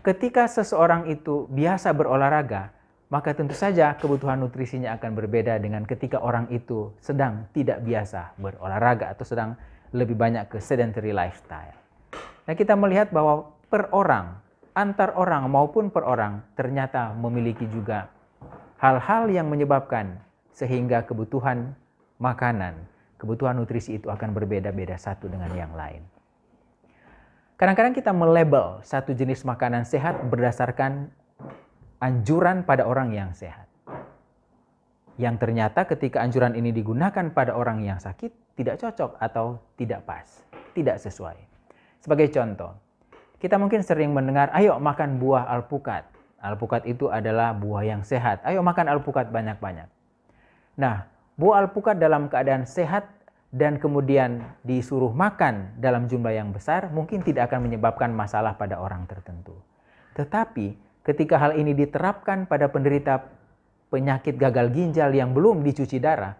Ketika seseorang itu biasa berolahraga, maka tentu saja kebutuhan nutrisinya akan berbeda dengan ketika orang itu sedang tidak biasa berolahraga atau sedang lebih banyak ke sedentary lifestyle. Nah, kita melihat bahwa per orang, antar orang maupun per orang ternyata memiliki juga hal-hal yang menyebabkan sehingga kebutuhan makanan, kebutuhan nutrisi itu akan berbeda-beda satu dengan yang lain. Kadang-kadang kita melabel satu jenis makanan sehat berdasarkan anjuran pada orang yang sehat. Yang ternyata ketika anjuran ini digunakan pada orang yang sakit, tidak cocok atau tidak pas, tidak sesuai. Sebagai contoh, kita mungkin sering mendengar, ayo makan buah alpukat. Alpukat itu adalah buah yang sehat. Ayo makan alpukat banyak-banyak. Nah, buah alpukat dalam keadaan sehat dan kemudian disuruh makan dalam jumlah yang besar, mungkin tidak akan menyebabkan masalah pada orang tertentu. Tetapi ketika hal ini diterapkan pada penderita penyakit gagal ginjal yang belum dicuci darah,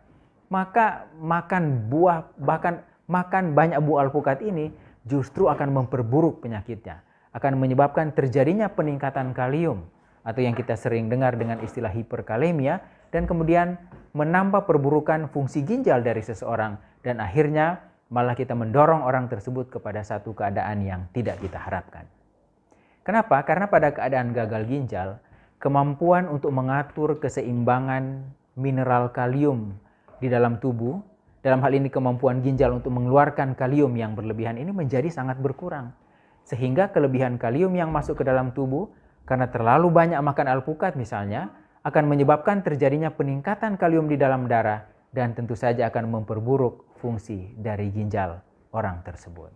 maka makan buah, bahkan makan banyak buah alpukat ini justru akan memperburuk penyakitnya, akan menyebabkan terjadinya peningkatan kalium atau yang kita sering dengar dengan istilah hiperkalemia, dan kemudian menambah perburukan fungsi ginjal dari seseorang, dan akhirnya malah kita mendorong orang tersebut kepada satu keadaan yang tidak kita harapkan. Kenapa? Karena pada keadaan gagal ginjal, kemampuan untuk mengatur keseimbangan mineral kalium di dalam tubuh, dalam hal ini kemampuan ginjal untuk mengeluarkan kalium yang berlebihan ini menjadi sangat berkurang. Sehingga kelebihan kalium yang masuk ke dalam tubuh karena terlalu banyak makan alpukat misalnya, akan menyebabkan terjadinya peningkatan kalium di dalam darah dan tentu saja akan memperburuk fungsi dari ginjal orang tersebut.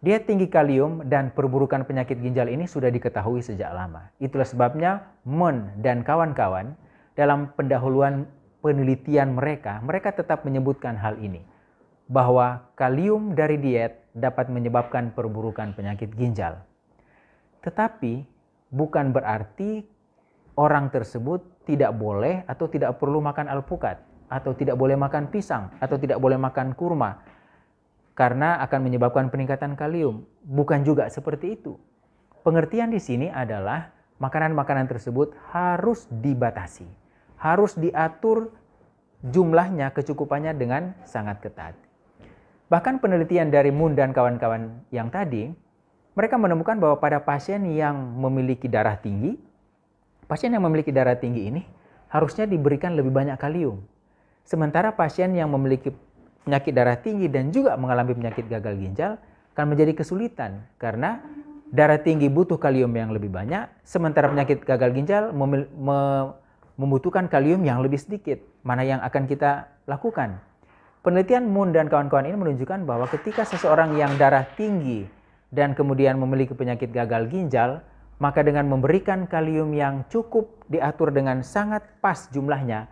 Diet tinggi kalium dan perburukan penyakit ginjal ini sudah diketahui sejak lama. Itulah sebabnya Mon dan kawan-kawan dalam pendahuluan penelitian mereka tetap menyebutkan hal ini, bahwa kalium dari diet dapat menyebabkan perburukan penyakit ginjal. Tetapi bukan berarti orang tersebut tidak boleh atau tidak perlu makan alpukat, atau tidak boleh makan pisang, atau tidak boleh makan kurma, karena akan menyebabkan peningkatan kalium. Bukan juga seperti itu. Pengertian di sini adalah makanan-makanan tersebut harus dibatasi, harus diatur jumlahnya, kecukupannya dengan sangat ketat. Bahkan penelitian dari Moon dan kawan-kawan yang tadi, mereka menemukan bahwa pada pasien yang memiliki darah tinggi, ini harusnya diberikan lebih banyak kalium. Sementara pasien yang memiliki penyakit darah tinggi dan juga mengalami penyakit gagal ginjal akan menjadi kesulitan karena darah tinggi butuh kalium yang lebih banyak, sementara penyakit gagal ginjal membutuhkan kalium yang lebih sedikit. Mana yang akan kita lakukan? Penelitian Moon dan kawan-kawan ini menunjukkan bahwa ketika seseorang yang darah tinggi dan kemudian memiliki penyakit gagal ginjal, maka dengan memberikan kalium yang cukup diatur dengan sangat pas jumlahnya,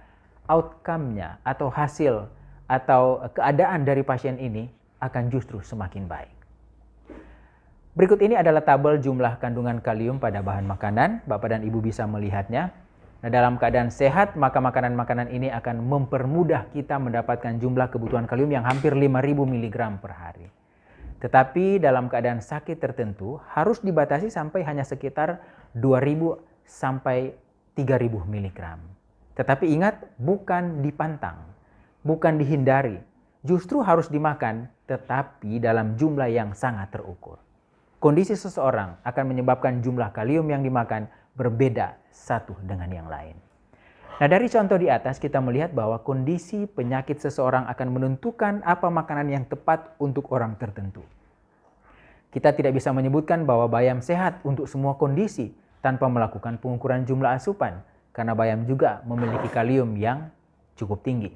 outcome-nya atau hasil atau keadaan dari pasien ini akan justru semakin baik. Berikut ini adalah tabel jumlah kandungan kalium pada bahan makanan. Bapak dan Ibu bisa melihatnya. Nah, dalam keadaan sehat, maka makanan-makanan ini akan mempermudah kita mendapatkan jumlah kebutuhan kalium yang hampir 5.000 mg per hari. Tetapi dalam keadaan sakit tertentu harus dibatasi sampai hanya sekitar 2.000 sampai 3.000 mg. Tetapi ingat, bukan dipantang, bukan dihindari, justru harus dimakan, tetapi dalam jumlah yang sangat terukur. Kondisi seseorang akan menyebabkan jumlah kalium yang dimakan berbeda satu dengan yang lain. Nah, dari contoh di atas kita melihat bahwa kondisi penyakit seseorang akan menentukan apa makanan yang tepat untuk orang tertentu. Kita tidak bisa menyebutkan bahwa bayam sehat untuk semua kondisi tanpa melakukan pengukuran jumlah asupan, karena bayam juga memiliki kalium yang cukup tinggi.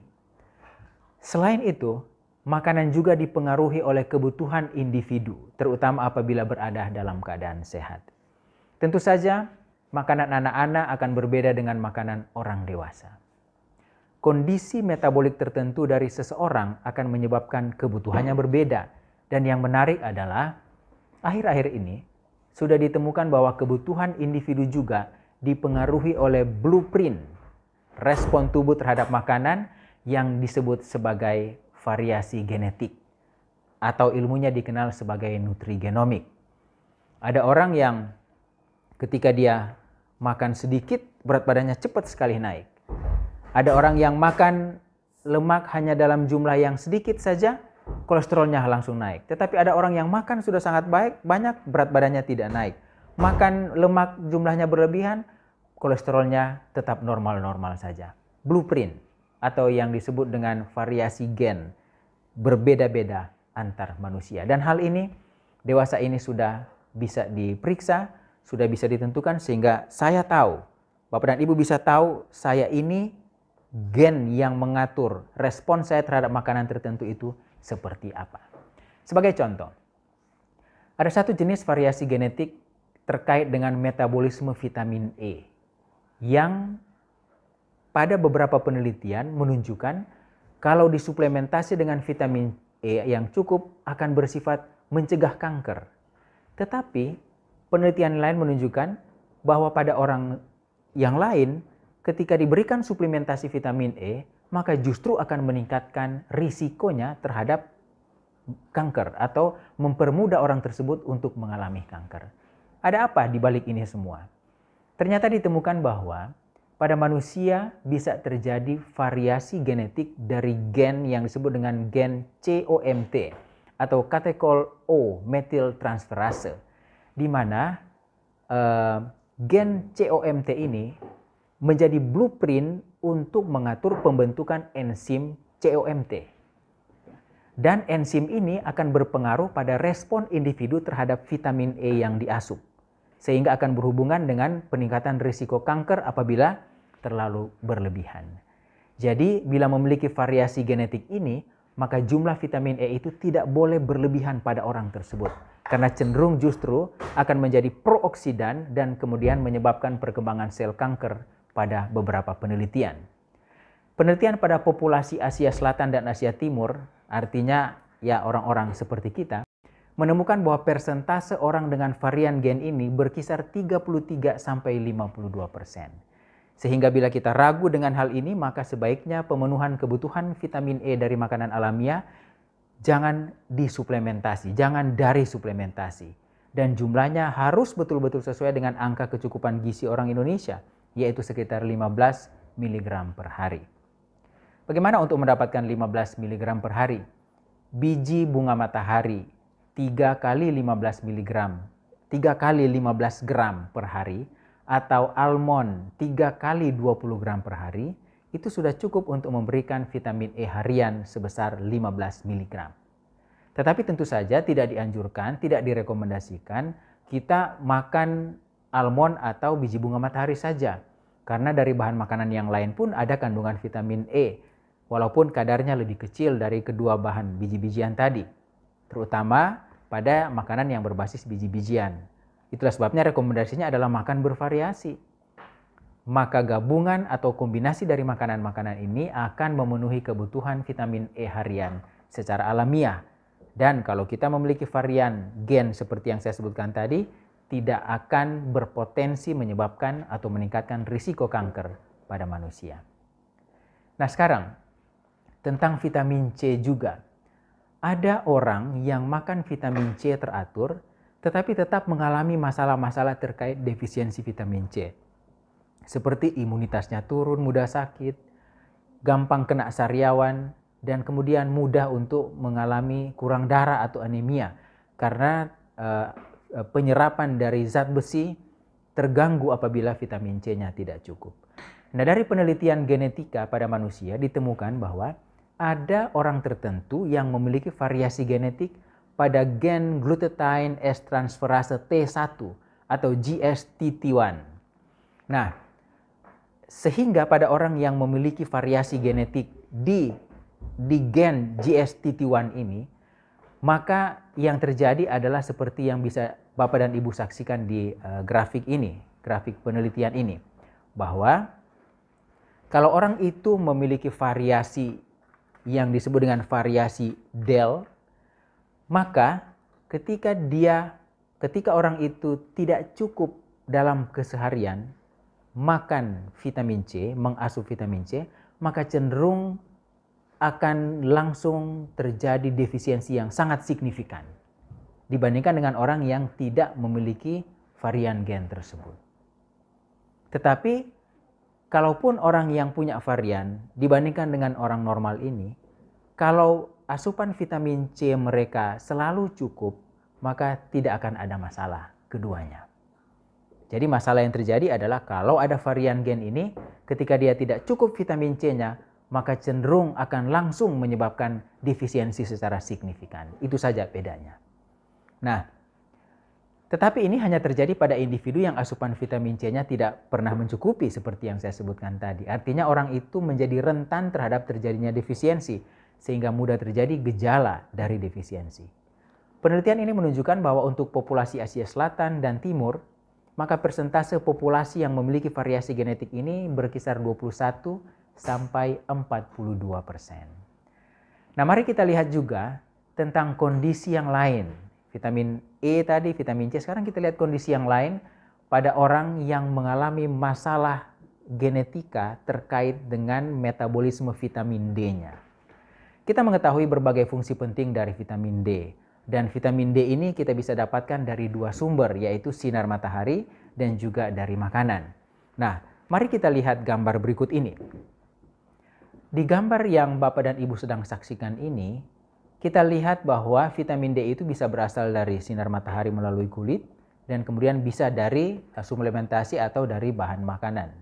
Selain itu, makanan juga dipengaruhi oleh kebutuhan individu, terutama apabila berada dalam keadaan sehat. Tentu saja, makanan anak-anak akan berbeda dengan makanan orang dewasa. Kondisi metabolik tertentu dari seseorang akan menyebabkan kebutuhannya berbeda. Dan yang menarik adalah, akhir-akhir ini sudah ditemukan bahwa kebutuhan individu juga dipengaruhi oleh blueprint respon tubuh terhadap makanan yang disebut sebagai variasi genetik, atau ilmunya dikenal sebagai nutrigenomik. Ada orang yang ketika dia makan sedikit, berat badannya cepat sekali naik. Ada orang yang makan lemak hanya dalam jumlah yang sedikit saja, kolesterolnya langsung naik. Tetapi ada orang yang makan sudah sangat banyak, berat badannya tidak naik. Makan lemak jumlahnya berlebihan, kolesterolnya tetap normal-normal saja. Blueprint atau yang disebut dengan variasi gen berbeda-beda antar manusia. Dan hal ini dewasa ini sudah bisa diperiksa, sudah bisa ditentukan sehingga saya tahu, Bapak dan Ibu bisa tahu saya ini gen yang mengatur respon saya terhadap makanan tertentu itu seperti apa. Sebagai contoh, ada satu jenis variasi genetik terkait dengan metabolisme vitamin E yang pada beberapa penelitian menunjukkan kalau disuplementasi dengan vitamin E yang cukup akan bersifat mencegah kanker. Tetapi penelitian lain menunjukkan bahwa pada orang yang lain ketika diberikan suplementasi vitamin E maka justru akan meningkatkan risikonya terhadap kanker atau mempermudah orang tersebut untuk mengalami kanker. Ada apa di balik ini semua? Ternyata ditemukan bahwa pada manusia bisa terjadi variasi genetik dari gen yang disebut dengan gen COMT atau catechol O methyltransferase, di mana gen COMT ini menjadi blueprint untuk mengatur pembentukan enzim COMT. Dan enzim ini akan berpengaruh pada respon individu terhadap vitamin E yang diasup, sehingga akan berhubungan dengan peningkatan risiko kanker apabila terlalu berlebihan. Jadi bila memiliki variasi genetik ini, maka jumlah vitamin E itu tidak boleh berlebihan pada orang tersebut. Karena cenderung justru akan menjadi prooksidan dan kemudian menyebabkan perkembangan sel kanker pada beberapa penelitian. Penelitian pada populasi Asia Selatan dan Asia Timur, artinya ya orang-orang seperti kita, menemukan bahwa persentase orang dengan varian gen ini berkisar 33-52%. Sehingga bila kita ragu dengan hal ini, maka sebaiknya pemenuhan kebutuhan vitamin E dari makanan alamiah jangan disuplementasi, jangan dari suplementasi. Dan jumlahnya harus betul-betul sesuai dengan angka kecukupan gizi orang Indonesia, yaitu sekitar 15 mg per hari. Bagaimana untuk mendapatkan 15 mg per hari? Biji bunga matahari 3 kali 15 mg, 3 kali 15 gram per hari, atau almond 3 kali 20 gram per hari, itu sudah cukup untuk memberikan vitamin E harian sebesar 15 mg. Tetapi tentu saja tidak dianjurkan, tidak direkomendasikan kita makan almond atau biji bunga matahari saja. Karena dari bahan makanan yang lain pun ada kandungan vitamin E, walaupun kadarnya lebih kecil dari kedua bahan biji-bijian tadi. Terutama pada makanan yang berbasis biji-bijian. Itulah sebabnya rekomendasinya adalah makan bervariasi. Maka gabungan atau kombinasi dari makanan-makanan ini akan memenuhi kebutuhan vitamin E harian secara alamiah. Dan kalau kita memiliki varian gen seperti yang saya sebutkan tadi, tidak akan berpotensi menyebabkan atau meningkatkan risiko kanker pada manusia. Nah sekarang, tentang vitamin C juga. Ada orang yang makan vitamin C teratur, tetapi tetap mengalami masalah-masalah terkait defisiensi vitamin C. Seperti imunitasnya turun, mudah sakit, gampang kena sariawan, dan kemudian mudah untuk mengalami kurang darah atau anemia karena penyerapan dari zat besi terganggu apabila vitamin C-nya tidak cukup. Nah, dari penelitian genetika pada manusia ditemukan bahwa ada orang tertentu yang memiliki variasi genetik pada gen glutathione S transferase T1 atau GST1. Nah, sehingga pada orang yang memiliki variasi genetik di gen GST1 ini, maka yang terjadi adalah seperti yang bisa Bapak dan Ibu saksikan di grafik ini, grafik penelitian ini, bahwa kalau orang itu memiliki variasi yang disebut dengan variasi DEL, maka ketika orang itu tidak cukup dalam keseharian makan vitamin C, mengasup vitamin C, maka cenderung akan langsung terjadi defisiensi yang sangat signifikan dibandingkan dengan orang yang tidak memiliki varian gen tersebut. Tetapi kalaupun orang yang punya varian dibandingkan dengan orang normal ini, kalau asupan vitamin C mereka selalu cukup, maka tidak akan ada masalah keduanya. Jadi masalah yang terjadi adalah kalau ada varian gen ini, ketika dia tidak cukup vitamin C-nya, maka cenderung akan langsung menyebabkan defisiensi secara signifikan. Itu saja bedanya. Nah, tetapi ini hanya terjadi pada individu yang asupan vitamin C-nya tidak pernah mencukupi seperti yang saya sebutkan tadi. Artinya orang itu menjadi rentan terhadap terjadinya defisiensi, sehingga mudah terjadi gejala dari defisiensi. Penelitian ini menunjukkan bahwa untuk populasi Asia Selatan dan Timur, maka persentase populasi yang memiliki variasi genetik ini berkisar 21 sampai 42%. Nah, mari kita lihat juga tentang kondisi yang lain. Vitamin E tadi, vitamin C, sekarang kita lihat kondisi yang lain pada orang yang mengalami masalah genetika terkait dengan metabolisme vitamin D-nya. Kita mengetahui berbagai fungsi penting dari vitamin D. Dan vitamin D ini kita bisa dapatkan dari dua sumber, yaitu sinar matahari dan juga dari makanan. Nah, mari kita lihat gambar berikut ini. Di gambar yang Bapak dan Ibu sedang saksikan ini, kita lihat bahwa vitamin D itu bisa berasal dari sinar matahari melalui kulit dan kemudian bisa dari suplementasi atau dari bahan makanan.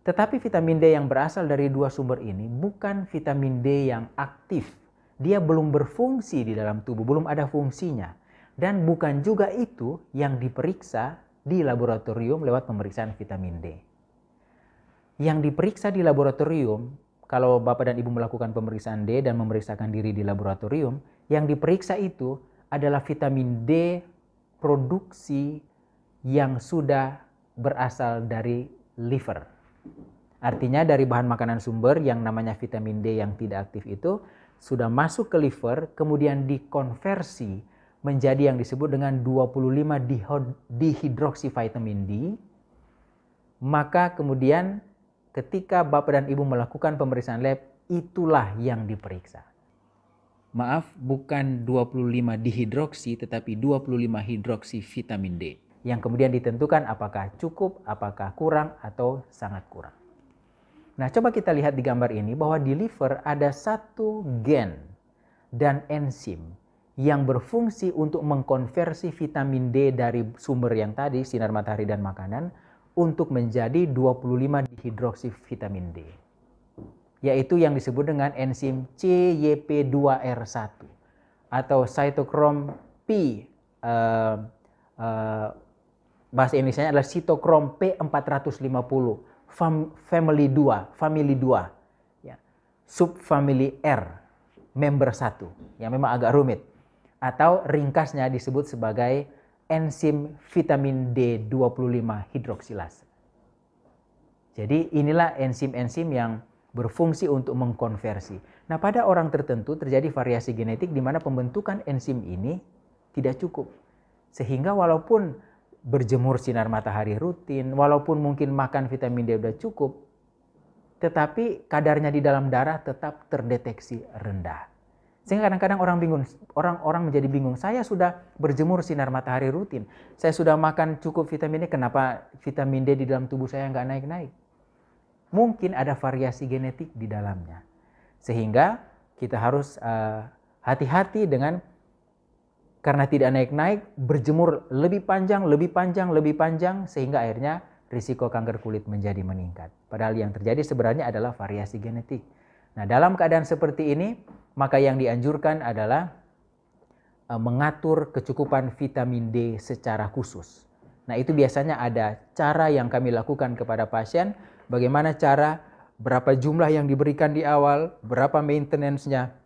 Tetapi vitamin D yang berasal dari dua sumber ini bukan vitamin D yang aktif. Dia belum berfungsi di dalam tubuh, belum ada fungsinya. Dan bukan juga itu yang diperiksa di laboratorium lewat pemeriksaan vitamin D. Yang diperiksa di laboratorium, kalau Bapak dan Ibu melakukan pemeriksaan D dan memeriksakan diri di laboratorium, yang diperiksa itu adalah vitamin D produksi yang sudah berasal dari liver. Artinya dari bahan makanan sumber yang namanya vitamin D yang tidak aktif itu sudah masuk ke liver, kemudian dikonversi menjadi yang disebut dengan 25 dihidroksivitamin D. Maka kemudian ketika Bapak dan Ibu melakukan pemeriksaan lab, itulah yang diperiksa. Maaf, bukan 25 dihidroksi, tetapi 25 hidroksi vitamin D. Yang kemudian ditentukan apakah cukup, apakah kurang, atau sangat kurang. Nah, coba kita lihat di gambar ini bahwa di liver ada satu gen dan enzim yang berfungsi untuk mengkonversi vitamin D dari sumber yang tadi, sinar matahari dan makanan, untuk menjadi 25 dihidroksivitamin D. Yaitu yang disebut dengan enzim CYP2R1 atau cytochrome P, bahasa Indonesia adalah sitokrom P450. Family 2, ya. Subfamily R, member 1, yang memang agak rumit. Atau ringkasnya disebut sebagai enzim vitamin D25 hidroksilase. Jadi inilah enzim-enzim yang berfungsi untuk mengkonversi. Nah, pada orang tertentu terjadi variasi genetik di mana pembentukan enzim ini tidak cukup. Sehingga walaupun berjemur sinar matahari rutin, walaupun mungkin makan vitamin D sudah cukup, tetapi kadarnya di dalam darah tetap terdeteksi rendah. Sehingga kadang-kadang orang menjadi bingung, saya sudah berjemur sinar matahari rutin, saya sudah makan cukup vitamin D, kenapa vitamin D di dalam tubuh saya nggak naik-naik? Mungkin ada variasi genetik di dalamnya. Sehingga kita harus hati-hati dengan karena tidak naik-naik, berjemur lebih panjang, sehingga akhirnya risiko kanker kulit menjadi meningkat. Padahal yang terjadi sebenarnya adalah variasi genetik. Nah, dalam keadaan seperti ini, maka yang dianjurkan adalah mengatur kecukupan vitamin D secara khusus. Nah, itu biasanya ada cara yang kami lakukan kepada pasien, bagaimana cara, berapa jumlah yang diberikan di awal, berapa maintenance-nya,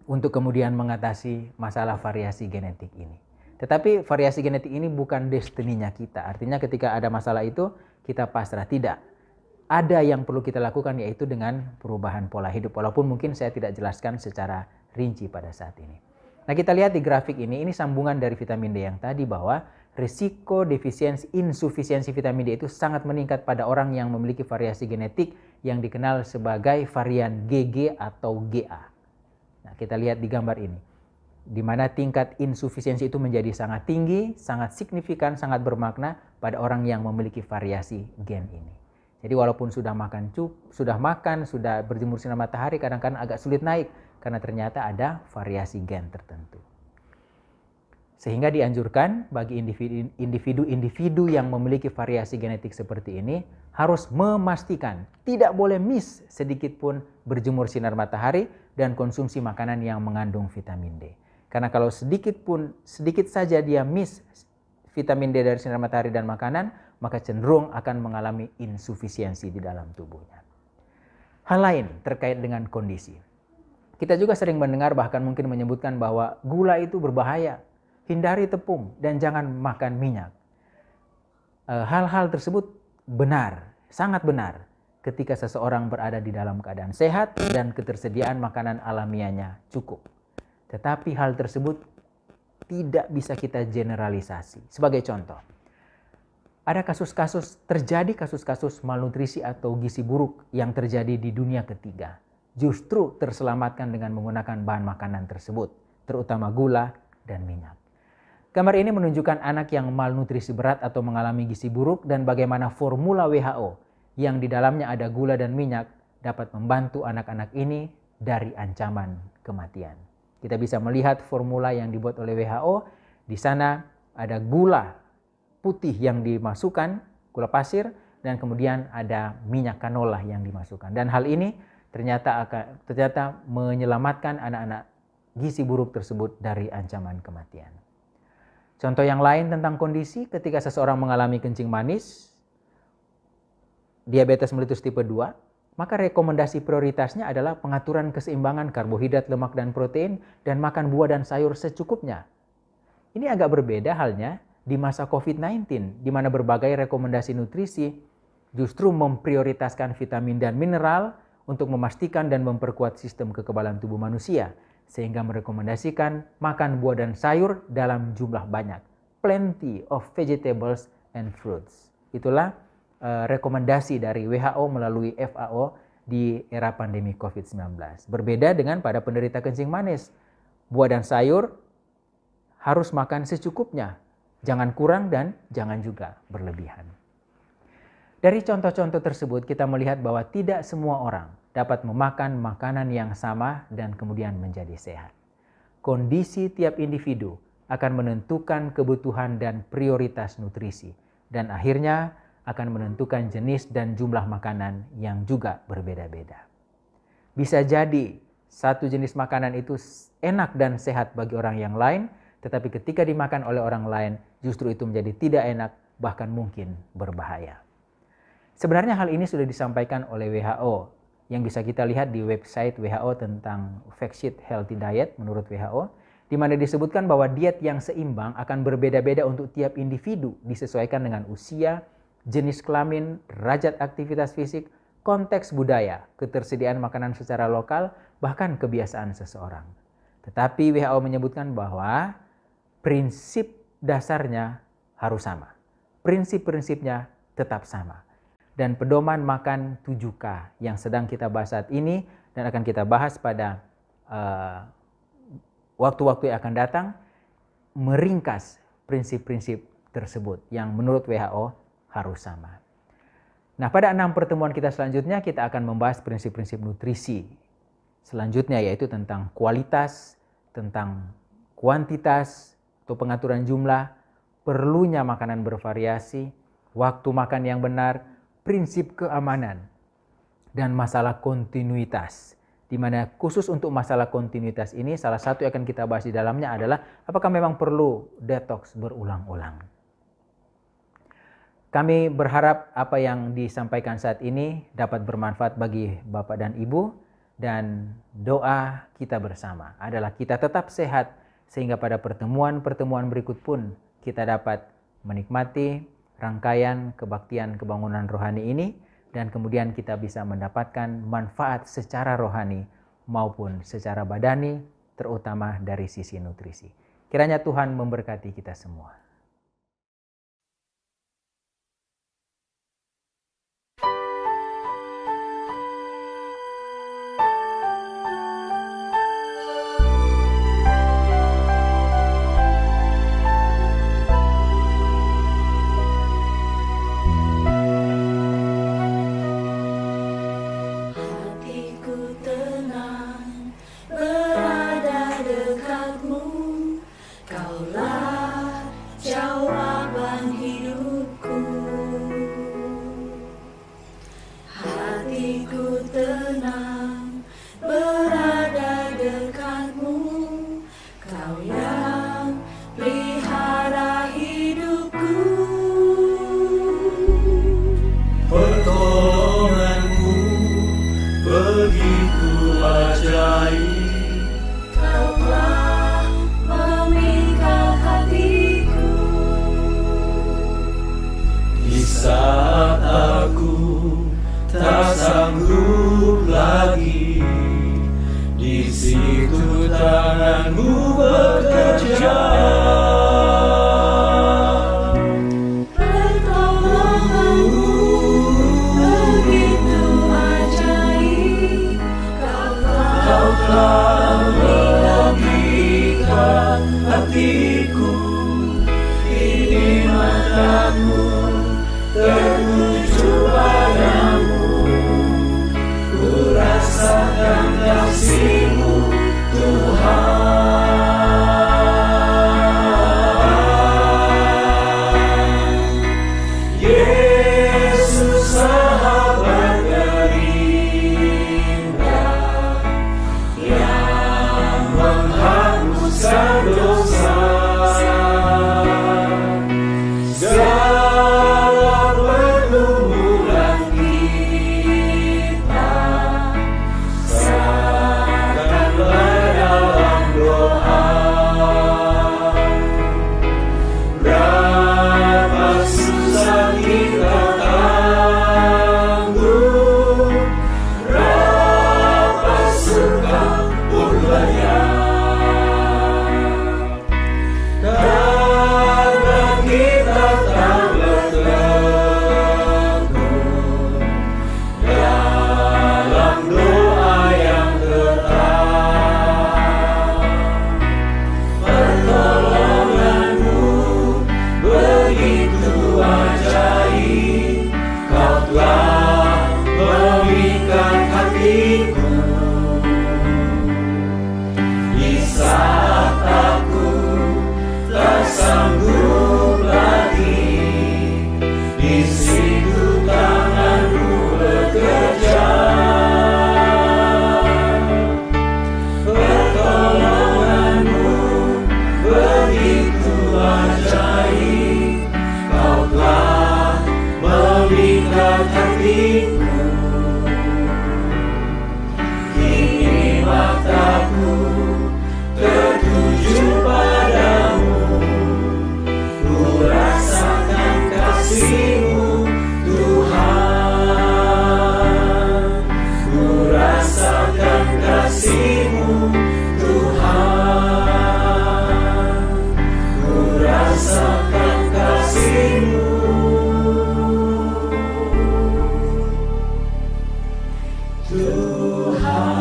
untuk kemudian mengatasi masalah variasi genetik ini. Tetapi variasi genetik ini bukan destininya kita. Artinya ketika ada masalah itu, kita pasrah. Tidak. Ada yang perlu kita lakukan, yaitu dengan perubahan pola hidup. Walaupun mungkin saya tidak jelaskan secara rinci pada saat ini. Nah, kita lihat di grafik ini sambungan dari vitamin D yang tadi, bahwa risiko insufisiensi vitamin D itu sangat meningkat pada orang yang memiliki variasi genetik yang dikenal sebagai varian GG atau GA. Nah, kita lihat di gambar ini, di mana tingkat insufisiensi itu menjadi sangat tinggi, sangat signifikan, sangat bermakna pada orang yang memiliki variasi gen ini. Jadi walaupun sudah berjemur sinar matahari, kadang-kadang agak sulit naik karena ternyata ada variasi gen tertentu. Sehingga dianjurkan bagi individu-individu yang memiliki variasi genetik seperti ini harus memastikan tidak boleh miss sedikit pun berjemur sinar matahari dan konsumsi makanan yang mengandung vitamin D. Karena kalau sedikit saja dia miss vitamin D dari sinar matahari dan makanan, maka cenderung akan mengalami insufisiensi di dalam tubuhnya. Hal lain terkait dengan kondisi. Kita juga sering mendengar bahkan mungkin menyebutkan bahwa gula itu berbahaya. Hindari tepung dan jangan makan minyak. Hal-hal tersebut benar, sangat benar ketika seseorang berada di dalam keadaan sehat dan ketersediaan makanan alamiahnya cukup. Tetapi hal tersebut tidak bisa kita generalisasi. Sebagai contoh, ada terjadi kasus-kasus malnutrisi atau gizi buruk yang terjadi di dunia ketiga. Justru terselamatkan dengan menggunakan bahan makanan tersebut, terutama gula dan minyak. Gambar ini menunjukkan anak yang malnutrisi berat atau mengalami gizi buruk dan bagaimana formula WHO yang di dalamnya ada gula dan minyak dapat membantu anak-anak ini dari ancaman kematian. Kita bisa melihat formula yang dibuat oleh WHO. Di sana ada gula putih yang dimasukkan, gula pasir, dan kemudian ada minyak kanola yang dimasukkan. Dan hal ini ternyata menyelamatkan anak-anak gizi buruk tersebut dari ancaman kematian. Contoh yang lain tentang kondisi ketika seseorang mengalami kencing manis, diabetes mellitus tipe 2, maka rekomendasi prioritasnya adalah pengaturan keseimbangan karbohidrat, lemak, dan protein, dan makan buah dan sayur secukupnya. Ini agak berbeda halnya di masa COVID-19, di mana berbagai rekomendasi nutrisi justru memprioritaskan vitamin dan mineral untuk memastikan dan memperkuat sistem kekebalan tubuh manusia, sehingga merekomendasikan makan buah dan sayur dalam jumlah banyak. Plenty of vegetables and fruits. Itulah rekomendasi dari WHO melalui FAO di era pandemi COVID-19. Berbeda dengan pada penderita kencing manis. Buah dan sayur harus makan secukupnya. Jangan kurang dan jangan juga berlebihan. Dari contoh-contoh tersebut kita melihat bahwa tidak semua orang dapat memakan makanan yang sama dan kemudian menjadi sehat. Kondisi tiap individu akan menentukan kebutuhan dan prioritas nutrisi, dan akhirnya akan menentukan jenis dan jumlah makanan yang juga berbeda-beda. Bisa jadi satu jenis makanan itu enak dan sehat bagi orang yang lain, tetapi ketika dimakan oleh orang lain justru itu menjadi tidak enak, bahkan mungkin berbahaya. Sebenarnya hal ini sudah disampaikan oleh WHO yang bisa kita lihat di website WHO tentang Fact Sheet Healthy Diet menurut WHO, di mana disebutkan bahwa diet yang seimbang akan berbeda-beda untuk tiap individu disesuaikan dengan usia, jenis kelamin, derajat aktivitas fisik, konteks budaya, ketersediaan makanan secara lokal, bahkan kebiasaan seseorang. Tetapi WHO menyebutkan bahwa prinsip dasarnya harus sama. Prinsip-prinsipnya tetap sama. Dan pedoman makan 7K yang sedang kita bahas saat ini dan akan kita bahas pada waktu-waktu yang akan datang meringkas prinsip-prinsip tersebut yang menurut WHO harus sama. Nah, pada 6 pertemuan kita selanjutnya kita akan membahas prinsip-prinsip nutrisi selanjutnya, yaitu tentang kualitas, tentang kuantitas atau pengaturan jumlah, perlunya makanan bervariasi, waktu makan yang benar, prinsip keamanan, dan masalah kontinuitas. Di mana khusus untuk masalah kontinuitas ini salah satu yang akan kita bahas di dalamnya adalah apakah memang perlu detox berulang-ulang. Kami berharap apa yang disampaikan saat ini dapat bermanfaat bagi Bapak dan Ibu, dan doa kita bersama adalah kita tetap sehat sehingga pada pertemuan-pertemuan berikut pun kita dapat menikmati rangkaian kebaktian kebangunan rohani ini, dan kemudian kita bisa mendapatkan manfaat secara rohani maupun secara badani, terutama dari sisi nutrisi. Kiranya Tuhan memberkati kita semua. Hatiku tenang ajaib, Kau telah memikat hatiku. Di saat aku tak sanggup lagi, di situ tangan-Mu bekerja. Pertolongan-Mu begitu ajaib, Kau telah memikat hatiku. Kini mataku tertuju padamu, ku rasakan kasih-Mu Tuhan, ku rasakan kasih-Mu Tuhan, ku rasakan kasih-Mu Tuhan.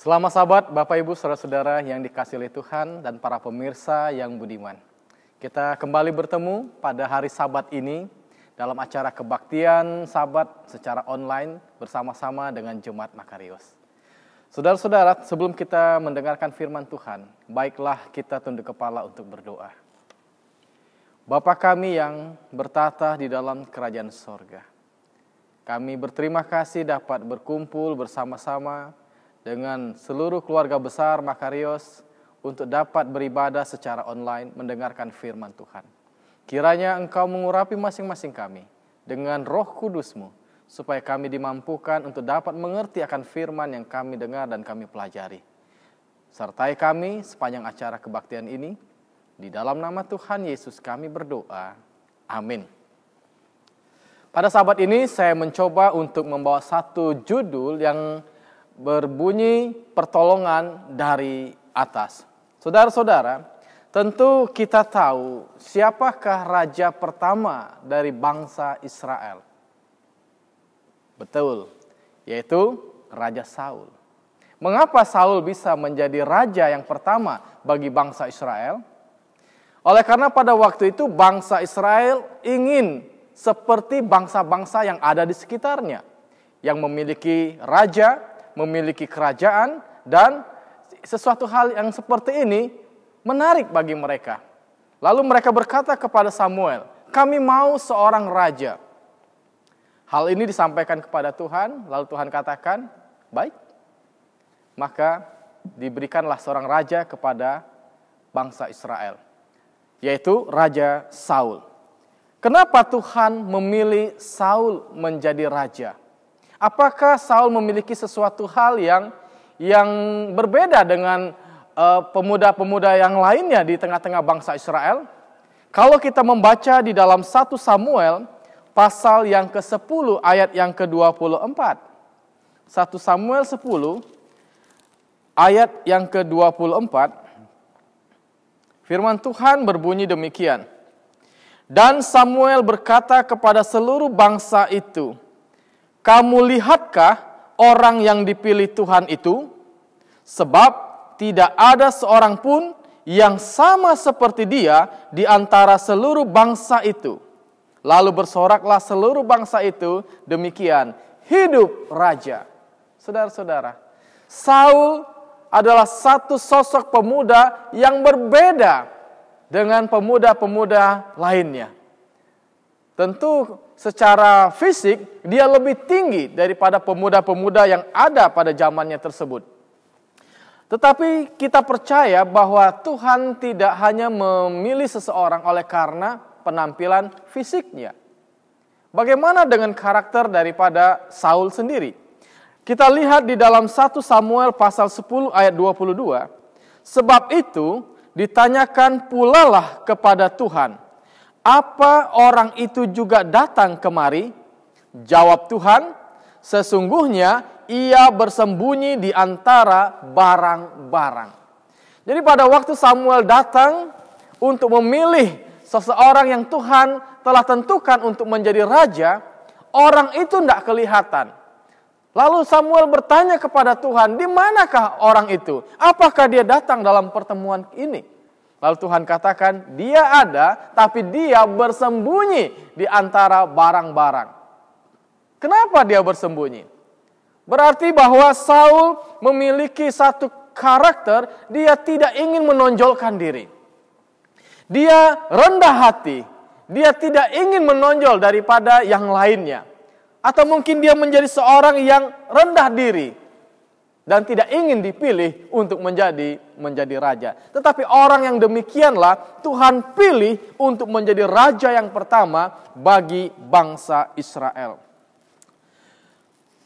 Selamat sahabat, Bapak Ibu, saudara-saudara yang dikasihi oleh Tuhan dan para pemirsa yang budiman. Kita kembali bertemu pada hari Sabat ini dalam acara kebaktian Sabat secara online bersama-sama dengan Jemaat Makarios. Saudara-saudara, sebelum kita mendengarkan firman Tuhan, baiklah kita tunduk kepala untuk berdoa. Bapa kami yang bertata di dalam kerajaan sorga, kami berterima kasih dapat berkumpul bersama-sama dengan seluruh keluarga besar Makarios untuk dapat beribadah secara online mendengarkan firman Tuhan. Kiranya Engkau mengurapi masing-masing kami dengan Roh Kudus-Mu, supaya kami dimampukan untuk dapat mengerti akan firman yang kami dengar dan kami pelajari. Sertai kami sepanjang acara kebaktian ini, di dalam nama Tuhan Yesus kami berdoa. Amin. Pada Sabat ini saya mencoba untuk membawa satu judul yang berbunyi pertolongan dari atas. Saudara-saudara, tentu kita tahu siapakah raja pertama dari bangsa Israel. Betul, yaitu Raja Saul. Mengapa Saul bisa menjadi raja yang pertama bagi bangsa Israel? Oleh karena pada waktu itu bangsa Israel ingin seperti bangsa-bangsa yang ada di sekitarnya, yang memiliki raja, memiliki kerajaan, dan sesuatu hal yang seperti ini menarik bagi mereka. Lalu mereka berkata kepada Samuel, kami mau seorang raja. Hal ini disampaikan kepada Tuhan, lalu Tuhan katakan, baik. Maka diberikanlah seorang raja kepada bangsa Israel, yaitu Raja Saul. Kenapa Tuhan memilih Saul menjadi raja? Apakah Saul memiliki sesuatu hal yang berbeda dengan pemuda-pemuda yang lainnya di tengah-tengah bangsa Israel? Kalau kita membaca di dalam 1 Samuel pasal yang ke-10 ayat yang ke-24. 1 Samuel 10 ayat yang ke-24. Firman Tuhan berbunyi demikian. Dan Samuel berkata kepada seluruh bangsa itu, kamu lihatkah orang yang dipilih Tuhan itu? Sebab tidak ada seorang pun yang sama seperti dia di antara seluruh bangsa itu. Lalu bersoraklah seluruh bangsa itu, demikian, hidup raja. Saudara-saudara, Saul adalah satu sosok pemuda yang berbeda dengan pemuda-pemuda lainnya. Tentu secara fisik dia lebih tinggi daripada pemuda-pemuda yang ada pada zamannya tersebut. Tetapi kita percaya bahwa Tuhan tidak hanya memilih seseorang oleh karena penampilan fisiknya. Bagaimana dengan karakter daripada Saul sendiri? Kita lihat di dalam 1 Samuel pasal 10 ayat 22. Sebab itu ditanyakan pulalah kepada Tuhan, apa orang itu juga datang kemari? Jawab Tuhan, Sesungguhnya ia bersembunyi di antara barang-barang. Jadi pada waktu Samuel datang untuk memilih seseorang yang Tuhan telah tentukan untuk menjadi raja, orang itu tidak kelihatan. Lalu Samuel bertanya kepada Tuhan, di manakah orang itu? Apakah dia datang dalam pertemuan ini? Lalu Tuhan katakan, dia ada, tapi dia bersembunyi di antara barang-barang. Kenapa dia bersembunyi? Berarti bahwa Saul memiliki satu karakter, dia tidak ingin menonjolkan diri. Dia rendah hati, dia tidak ingin menonjol daripada yang lainnya. Atau mungkin dia menjadi seorang yang rendah diri dan tidak ingin dipilih untuk menjadi raja. Tetapi orang yang demikianlah Tuhan pilih untuk menjadi raja yang pertama bagi bangsa Israel.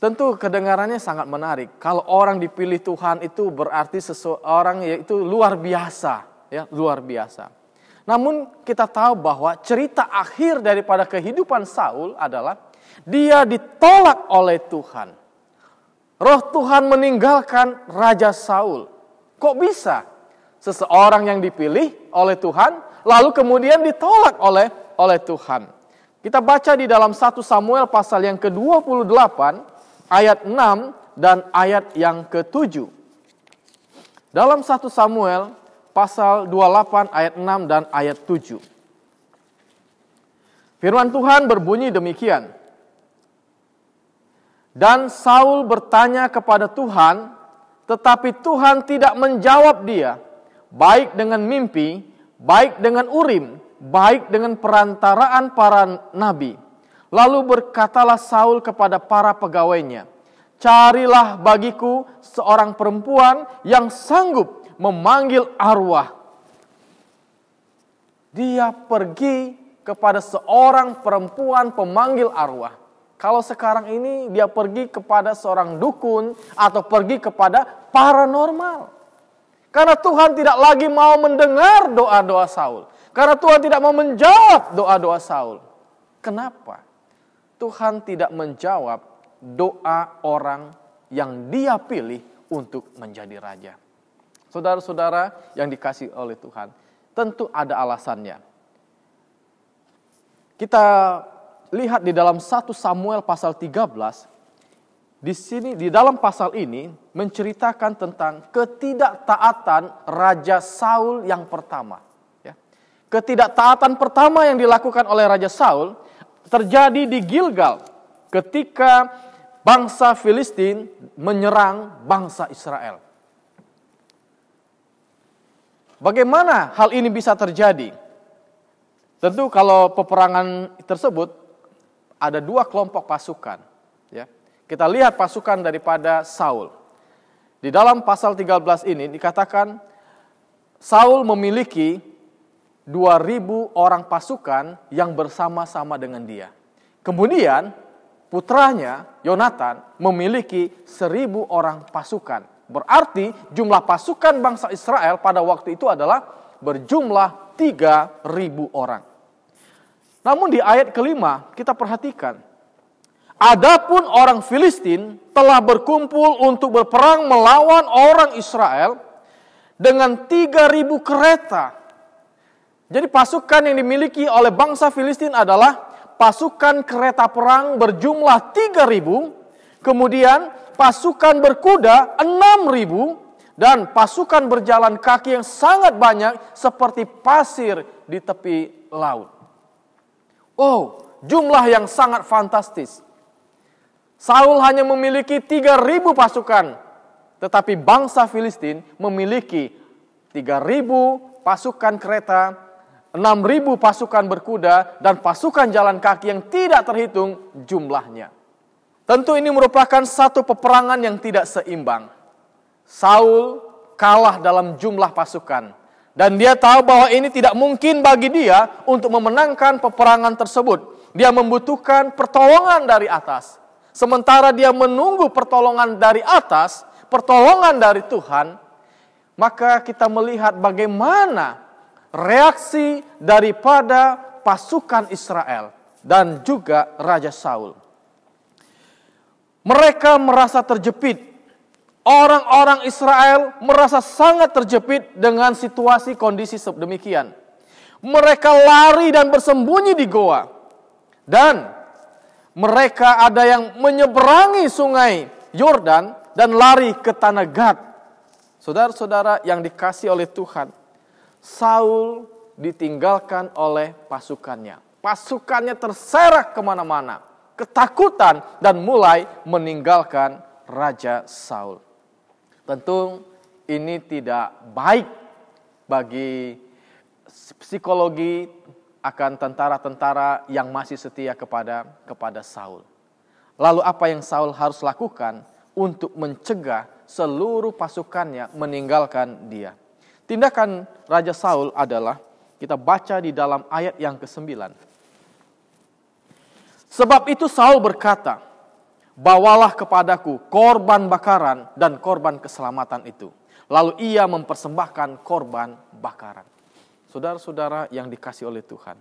Tentu kedengarannya sangat menarik. Kalau orang dipilih Tuhan itu berarti seseorang yaitu luar biasa, ya, luar biasa. Namun kita tahu bahwa cerita akhir daripada kehidupan Saul adalah dia ditolak oleh Tuhan. Roh Tuhan meninggalkan Raja Saul. Kok bisa seseorang yang dipilih oleh Tuhan lalu kemudian ditolak oleh Tuhan? Kita baca di dalam 1 Samuel pasal yang ke-28 ayat 6 dan ayat yang ke-7. Dalam 1 Samuel pasal 28 ayat 6 dan ayat 7. Firman Tuhan berbunyi demikian. Dan Saul bertanya kepada Tuhan, tetapi Tuhan tidak menjawab dia, baik dengan mimpi, baik dengan urim, baik dengan perantaraan para nabi. Lalu berkatalah Saul kepada para pegawainya, carilah bagiku seorang perempuan yang sanggup memanggil arwah. Dia pergi kepada seorang perempuan pemanggil arwah. Kalau sekarang ini dia pergi kepada seorang dukun atau pergi kepada paranormal. Karena Tuhan tidak lagi mau mendengar doa-doa Saul. Karena Tuhan tidak mau menjawab doa-doa Saul. Kenapa? Tuhan tidak menjawab doa orang yang dia pilih untuk menjadi raja. Saudara-saudara yang dikasihi oleh Tuhan, tentu ada alasannya. Kita lihat di dalam 1 Samuel pasal 13, di sini di dalam pasal ini menceritakan tentang ketidaktaatan Raja Saul yang pertama. Ya. Ketidaktaatan pertama yang dilakukan oleh Raja Saul terjadi di Gilgal ketika bangsa Filistin menyerang bangsa Israel. Bagaimana hal ini bisa terjadi? Tentu kalau peperangan tersebut ada dua kelompok pasukan. Ya. Kita lihat pasukan daripada Saul. Di dalam pasal 13 ini dikatakan Saul memiliki 2.000 orang pasukan yang bersama-sama dengan dia. Kemudian putranya Yonatan memiliki 1.000 orang pasukan. Berarti jumlah pasukan bangsa Israel pada waktu itu adalah berjumlah 3.000 orang. Namun di ayat kelima kita perhatikan. Adapun orang Filistin telah berkumpul untuk berperang melawan orang Israel dengan 3.000 kereta. Jadi pasukan yang dimiliki oleh bangsa Filistin adalah pasukan kereta perang berjumlah 3.000. Kemudian pasukan berkuda 6.000. Dan pasukan berjalan kaki yang sangat banyak seperti pasir di tepi laut. Oh, jumlah yang sangat fantastis. Saul hanya memiliki 3.000 pasukan. Tetapi bangsa Filistin memiliki 3.000 pasukan kereta, 6.000 pasukan berkuda, dan pasukan jalan kaki yang tidak terhitung jumlahnya. Tentu ini merupakan satu peperangan yang tidak seimbang. Saul kalah dalam jumlah pasukan. Dan dia tahu bahwa ini tidak mungkin bagi dia untuk memenangkan peperangan tersebut. Dia membutuhkan pertolongan dari atas. Sementara dia menunggu pertolongan dari atas, pertolongan dari Tuhan, maka kita melihat bagaimana reaksi daripada pasukan Israel dan juga Raja Saul. Mereka merasa terjepit. Orang-orang Israel merasa sangat terjepit dengan situasi kondisi sedemikian. Mereka lari dan bersembunyi di goa. Dan mereka ada yang menyeberangi sungai Yordan dan lari ke tanah Gad. Saudara-saudara yang dikasihi oleh Tuhan, Saul ditinggalkan oleh pasukannya. Pasukannya terserak kemana-mana. Ketakutan dan mulai meninggalkan Raja Saul. Tentu ini tidak baik bagi psikologi akan tentara-tentara yang masih setia kepada Saul. Lalu apa yang Saul harus lakukan untuk mencegah seluruh pasukannya meninggalkan dia? Tindakan Raja Saul adalah, kita baca di dalam ayat yang ke-9. Sebab itu Saul berkata, bawalah kepadaku korban bakaran dan korban keselamatan itu. Lalu ia mempersembahkan korban bakaran. Saudara-saudara yang dikasihi oleh Tuhan,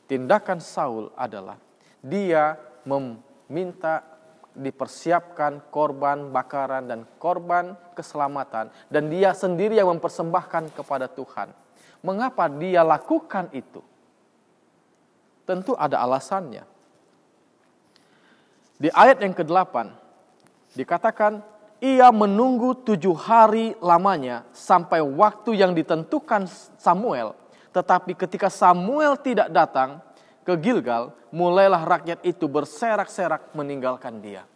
tindakan Saul adalah dia meminta dipersiapkan korban bakaran dan korban keselamatan, dan dia sendiri yang mempersembahkan kepada Tuhan. Mengapa dia lakukan itu? Tentu ada alasannya. Di ayat yang ke-8 dikatakan, ia menunggu 7 hari lamanya sampai waktu yang ditentukan Samuel. Tetapi ketika Samuel tidak datang ke Gilgal, mulailah rakyat itu berserak-serak meninggalkan dia.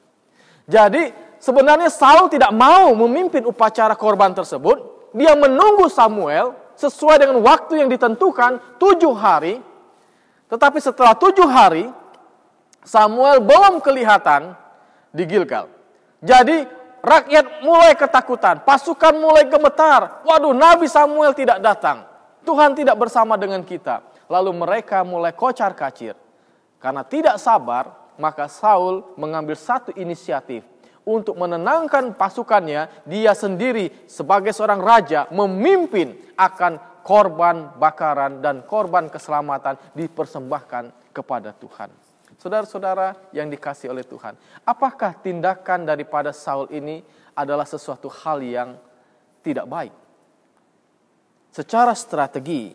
Jadi sebenarnya Saul tidak mau memimpin upacara korban tersebut. Dia menunggu Samuel sesuai dengan waktu yang ditentukan 7 hari. Tetapi setelah 7 hari, Samuel belum kelihatan di Gilgal. Jadi rakyat mulai ketakutan, pasukan mulai gemetar. Waduh, Nabi Samuel tidak datang. Tuhan tidak bersama dengan kita. Lalu mereka mulai kocar-kacir. Karena tidak sabar, maka Saul mengambil satu inisiatif untuk menenangkan pasukannya. Dia sendiri sebagai seorang raja memimpin akan korban bakaran dan korban keselamatan dipersembahkan kepada Tuhan. Saudara-saudara yang dikasihi oleh Tuhan, apakah tindakan daripada Saul ini adalah sesuatu hal yang tidak baik? Secara strategi,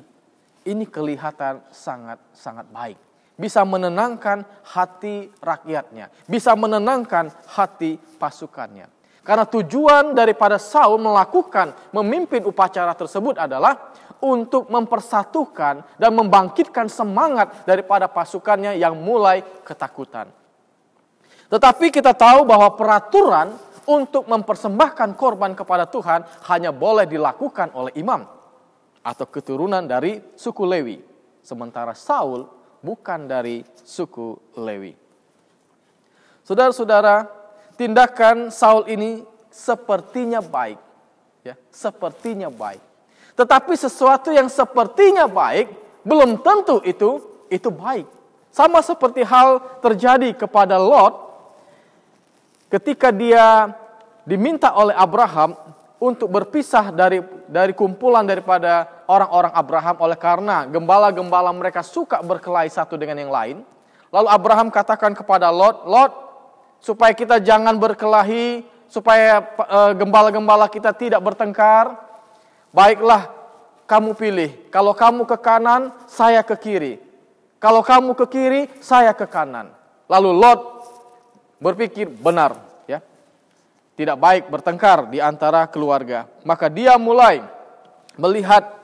ini kelihatan sangat-sangat baik. Bisa menenangkan hati rakyatnya, bisa menenangkan hati pasukannya. Karena tujuan daripada Saul memimpin upacara tersebut adalah untuk mempersatukan dan membangkitkan semangat daripada pasukannya yang mulai ketakutan. Tetapi kita tahu bahwa peraturan untuk mempersembahkan korban kepada Tuhan hanya boleh dilakukan oleh imam atau keturunan dari suku Lewi. Sementara Saul bukan dari suku Lewi. Saudara-saudara, tindakan Saul ini sepertinya baik. Ya, sepertinya baik. Tetapi sesuatu yang sepertinya baik, belum tentu itu baik. Sama seperti hal terjadi kepada Lot, ketika dia diminta oleh Abraham untuk berpisah dari kumpulan daripada orang-orang Abraham, oleh karena gembala-gembala mereka suka berkelahi satu dengan yang lain. Lalu Abraham katakan kepada Lot, Lot, supaya kita jangan berkelahi, supaya gembala-gembala kita tidak bertengkar, baiklah, kamu pilih. Kalau kamu ke kanan, saya ke kiri. Kalau kamu ke kiri, saya ke kanan. Lalu Lot berpikir, benar, ya, tidak baik bertengkar di antara keluarga. Maka dia mulai melihat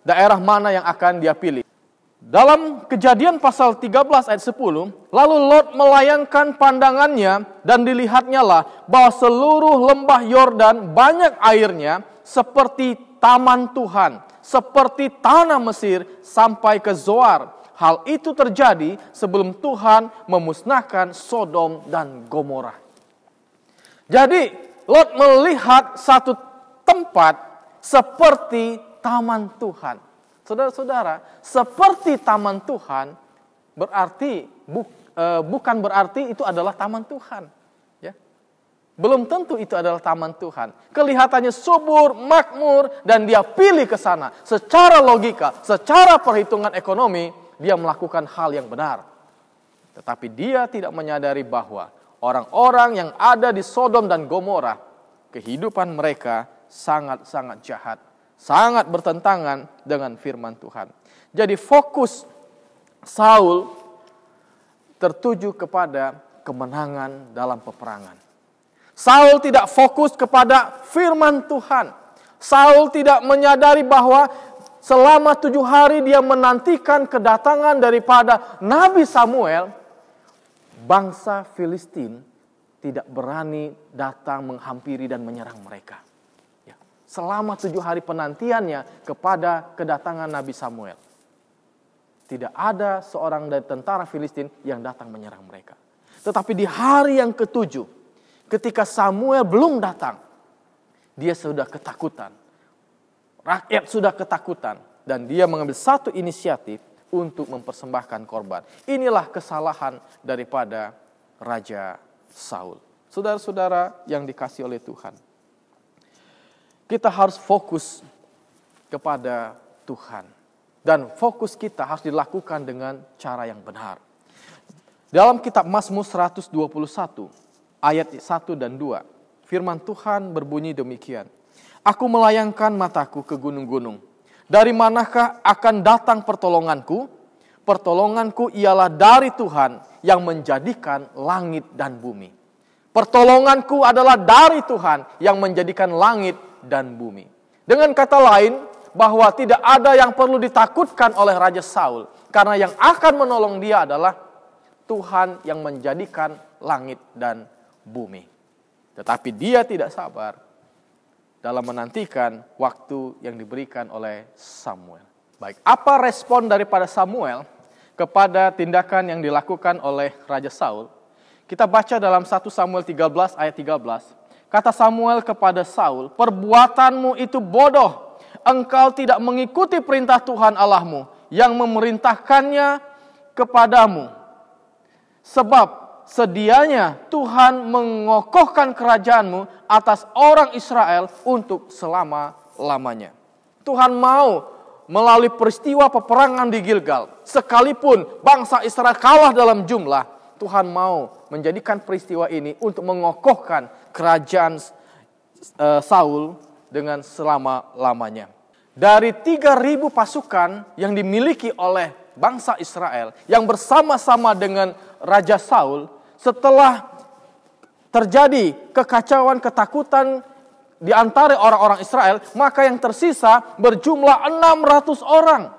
daerah mana yang akan dia pilih. Dalam Kejadian pasal 13 ayat 10, lalu Lot melayangkan pandangannya dan dilihatnya lah bahwa seluruh lembah Yordan banyak airnya seperti taman Tuhan, seperti tanah Mesir sampai ke Zoar. Hal itu terjadi sebelum Tuhan memusnahkan Sodom dan Gomora. Jadi Lot melihat satu tempat seperti taman Tuhan. Saudara-saudara, seperti taman Tuhan berarti bukan berarti itu adalah taman Tuhan. Ya. Belum tentu itu adalah taman Tuhan. Kelihatannya subur, makmur, dan dia pilih ke sana. Secara logika, secara perhitungan ekonomi, dia melakukan hal yang benar. Tetapi dia tidak menyadari bahwa Orang-orang yang ada di Sodom dan Gomora, kehidupan mereka sangat-sangat jahat, sangat bertentangan dengan firman Tuhan. Jadi fokus Saul tertuju kepada kemenangan dalam peperangan. Saul tidak fokus kepada firman Tuhan. Saul tidak menyadari bahwa selama 7 hari dia menantikan kedatangan daripada Nabi Samuel, bangsa Filistin tidak berani datang menghampiri dan menyerang mereka. Ya. Selama 7 hari penantiannya kepada kedatangan Nabi Samuel, tidak ada seorang dari tentara Filistin yang datang menyerang mereka. Tetapi di hari yang ke-7, ketika Samuel belum datang, dia sudah ketakutan. Rakyat sudah ketakutan. Dan dia mengambil satu inisiatif untuk mempersembahkan korban. Inilah kesalahan daripada Raja Saul. Saudara-saudara yang dikasihi oleh Tuhan, kita harus fokus kepada Tuhan. Dan fokus kita harus dilakukan dengan cara yang benar. Dalam kitab Mazmur 121, ayat 1 dan 2, firman Tuhan berbunyi demikian. Aku melayangkan mataku ke gunung-gunung. Dari manakah akan datang pertolonganku? Pertolonganku ialah dari Tuhan yang menjadikan langit dan bumi. Pertolonganku adalah dari Tuhan yang menjadikan langit dan bumi. Dengan kata lain, bahwa tidak ada yang perlu ditakutkan oleh Raja Saul. Karena yang akan menolong dia adalah Tuhan yang menjadikan langit dan bumi. Tetapi dia tidak sabar dalam menantikan waktu yang diberikan oleh Samuel. Baik, apa respon daripada Samuel kepada tindakan yang dilakukan oleh Raja Saul? Kita baca dalam 1 Samuel 13 ayat 13. Kata Samuel kepada Saul, perbuatanmu itu bodoh. Engkau tidak mengikuti perintah Tuhan Allahmu yang memerintahkannya kepadamu. Sebab sedianya Tuhan mengokohkan kerajaanmu atas orang Israel untuk selama-lamanya. Tuhan mau melalui peristiwa peperangan di Gilgal, sekalipun bangsa Israel kalah dalam jumlah, Tuhan mau menjadikan peristiwa ini untuk mengokohkan kerajaan Saul dengan selama-lamanya. Dari 3.000 pasukan yang dimiliki oleh bangsa Israel yang bersama-sama dengan Raja Saul, setelah terjadi kekacauan, ketakutan di antara orang-orang Israel, maka yang tersisa berjumlah 600 orang.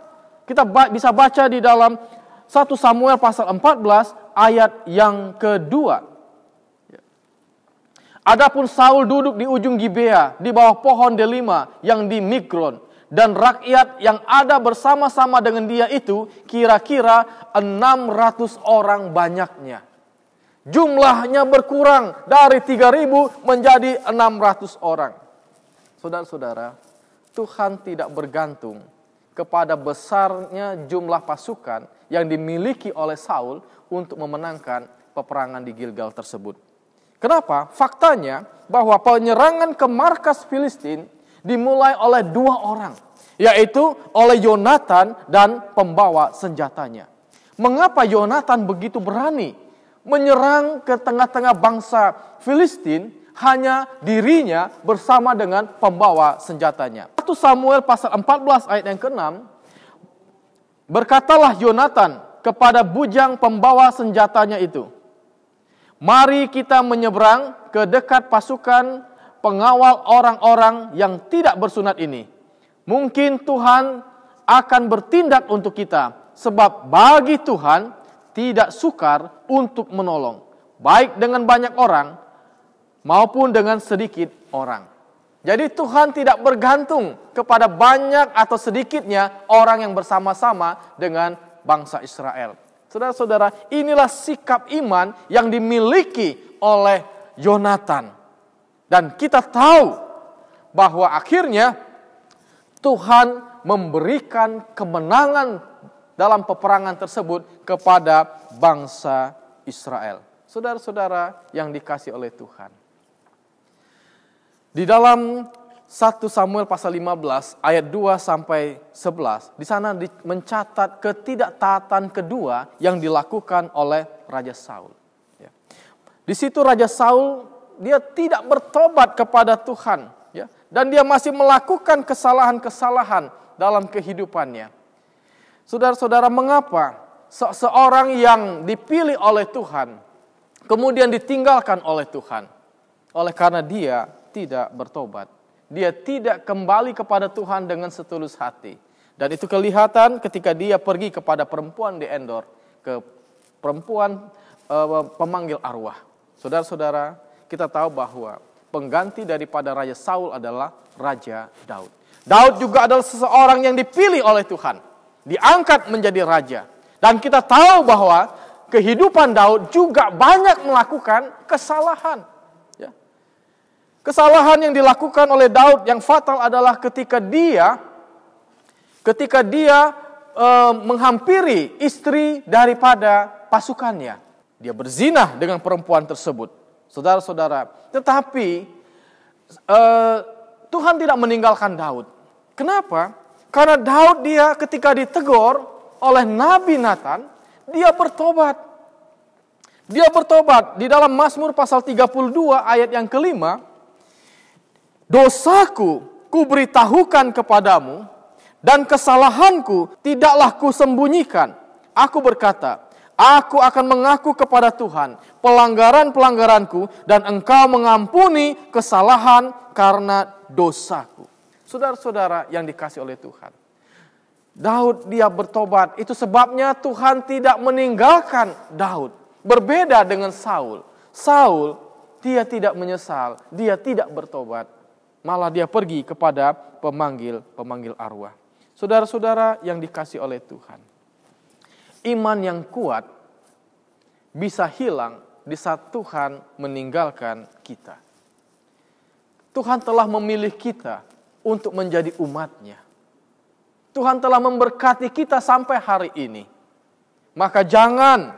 Kita bisa baca di dalam 1 Samuel pasal 14 ayat yang kedua. Adapun Saul duduk di ujung Gibea di bawah pohon delima yang di Migron, dan rakyat yang ada bersama-sama dengan dia itu kira-kira 600 orang banyaknya. Jumlahnya berkurang dari 3.000 menjadi 600 orang. Saudara-saudara, Tuhan tidak bergantung kepada besarnya jumlah pasukan yang dimiliki oleh Saul untuk memenangkan peperangan di Gilgal tersebut. Kenapa? Faktanya bahwa penyerangan ke markas Filistin dimulai oleh 2 orang, yaitu oleh Yonatan dan pembawa senjatanya. Mengapa Yonatan begitu berani menyerang ke tengah-tengah bangsa Filistin, hanya dirinya bersama dengan pembawa senjatanya? 1 Samuel pasal 14 ayat yang ke-6, berkatalah Yonatan kepada bujang pembawa senjatanya itu, mari kita menyeberang ke dekat pasukan pengawal orang-orang yang tidak bersunat ini. Mungkin Tuhan akan bertindak untuk kita, sebab bagi Tuhan tidak sukar untuk menolong, baik dengan banyak orang maupun dengan sedikit orang. Jadi Tuhan tidak bergantung kepada banyak atau sedikitnya orang yang bersama-sama dengan bangsa Israel. Saudara-saudara, inilah sikap iman yang dimiliki oleh Yonatan. Dan kita tahu bahwa akhirnya Tuhan memberikan kemenangan dalam peperangan tersebut kepada bangsa Israel. Saudara-saudara yang dikasihi oleh Tuhan, di dalam 1 Samuel pasal 15 ayat 2 sampai 11, di sana mencatat ketidaktaatan kedua yang dilakukan oleh Raja Saul. Di Di situ Raja Saul dia tidak bertobat kepada Tuhan, ya, dan dia masih melakukan kesalahan-kesalahan dalam kehidupannya. Saudara-saudara, mengapa seorang yang dipilih oleh Tuhan kemudian ditinggalkan oleh Tuhan? Oleh karena dia tidak bertobat. Dia tidak kembali kepada Tuhan dengan setulus hati. Dan itu kelihatan ketika dia pergi kepada perempuan di Endor, ke perempuan pemanggil arwah. Saudara-saudara, kita tahu bahwa pengganti daripada Raja Saul adalah Raja Daud. Daud juga adalah seseorang yang dipilih oleh Tuhan, diangkat menjadi raja. Dan kita tahu bahwa kehidupan Daud juga banyak melakukan kesalahan. Ya. Kesalahan yang dilakukan oleh Daud yang fatal adalah ketika dia menghampiri istri daripada pasukannya. Dia berzinah dengan perempuan tersebut. Saudara-saudara, tetapi Tuhan tidak meninggalkan Daud. Kenapa? Karena Daud dia ketika ditegur oleh Nabi Nathan, dia bertobat. Dia bertobat. Di dalam Mazmur pasal 32 ayat yang kelima, dosaku kuberitahukan kepadamu, dan kesalahanku tidaklah kusembunyikan. Aku berkata, aku akan mengaku kepada Tuhan pelanggaran-pelanggaranku, dan Engkau mengampuni kesalahan karena dosaku. Saudara-saudara yang dikasihi oleh Tuhan, Daud dia bertobat. Itu sebabnya Tuhan tidak meninggalkan Daud. Berbeda dengan Saul. Saul dia tidak menyesal, dia tidak bertobat. Malah dia pergi kepada pemanggil arwah. Saudara-saudara yang dikasihi oleh Tuhan, iman yang kuat bisa hilang di saat Tuhan meninggalkan kita. Tuhan telah memilih kita untuk menjadi umat-Nya. Tuhan telah memberkati kita sampai hari ini. Maka jangan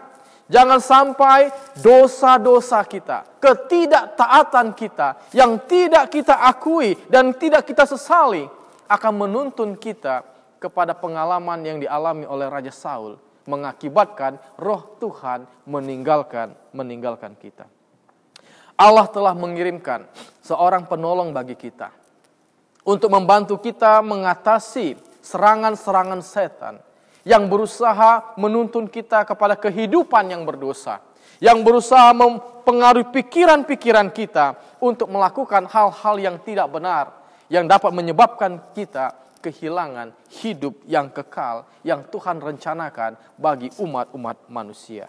sampai dosa-dosa kita, ketidaktaatan kita yang tidak kita akui dan tidak kita sesali akan menuntun kita kepada pengalaman yang dialami oleh Raja Saul, mengakibatkan roh Tuhan meninggalkan kita. Allah telah mengirimkan seorang penolong bagi kita untuk membantu kita mengatasi serangan-serangan setan yang berusaha menuntun kita kepada kehidupan yang berdosa, yang berusaha mempengaruhi pikiran-pikiran kita untuk melakukan hal-hal yang tidak benar, yang dapat menyebabkan kita kehilangan hidup yang kekal yang Tuhan rencanakan bagi umat-umat manusia.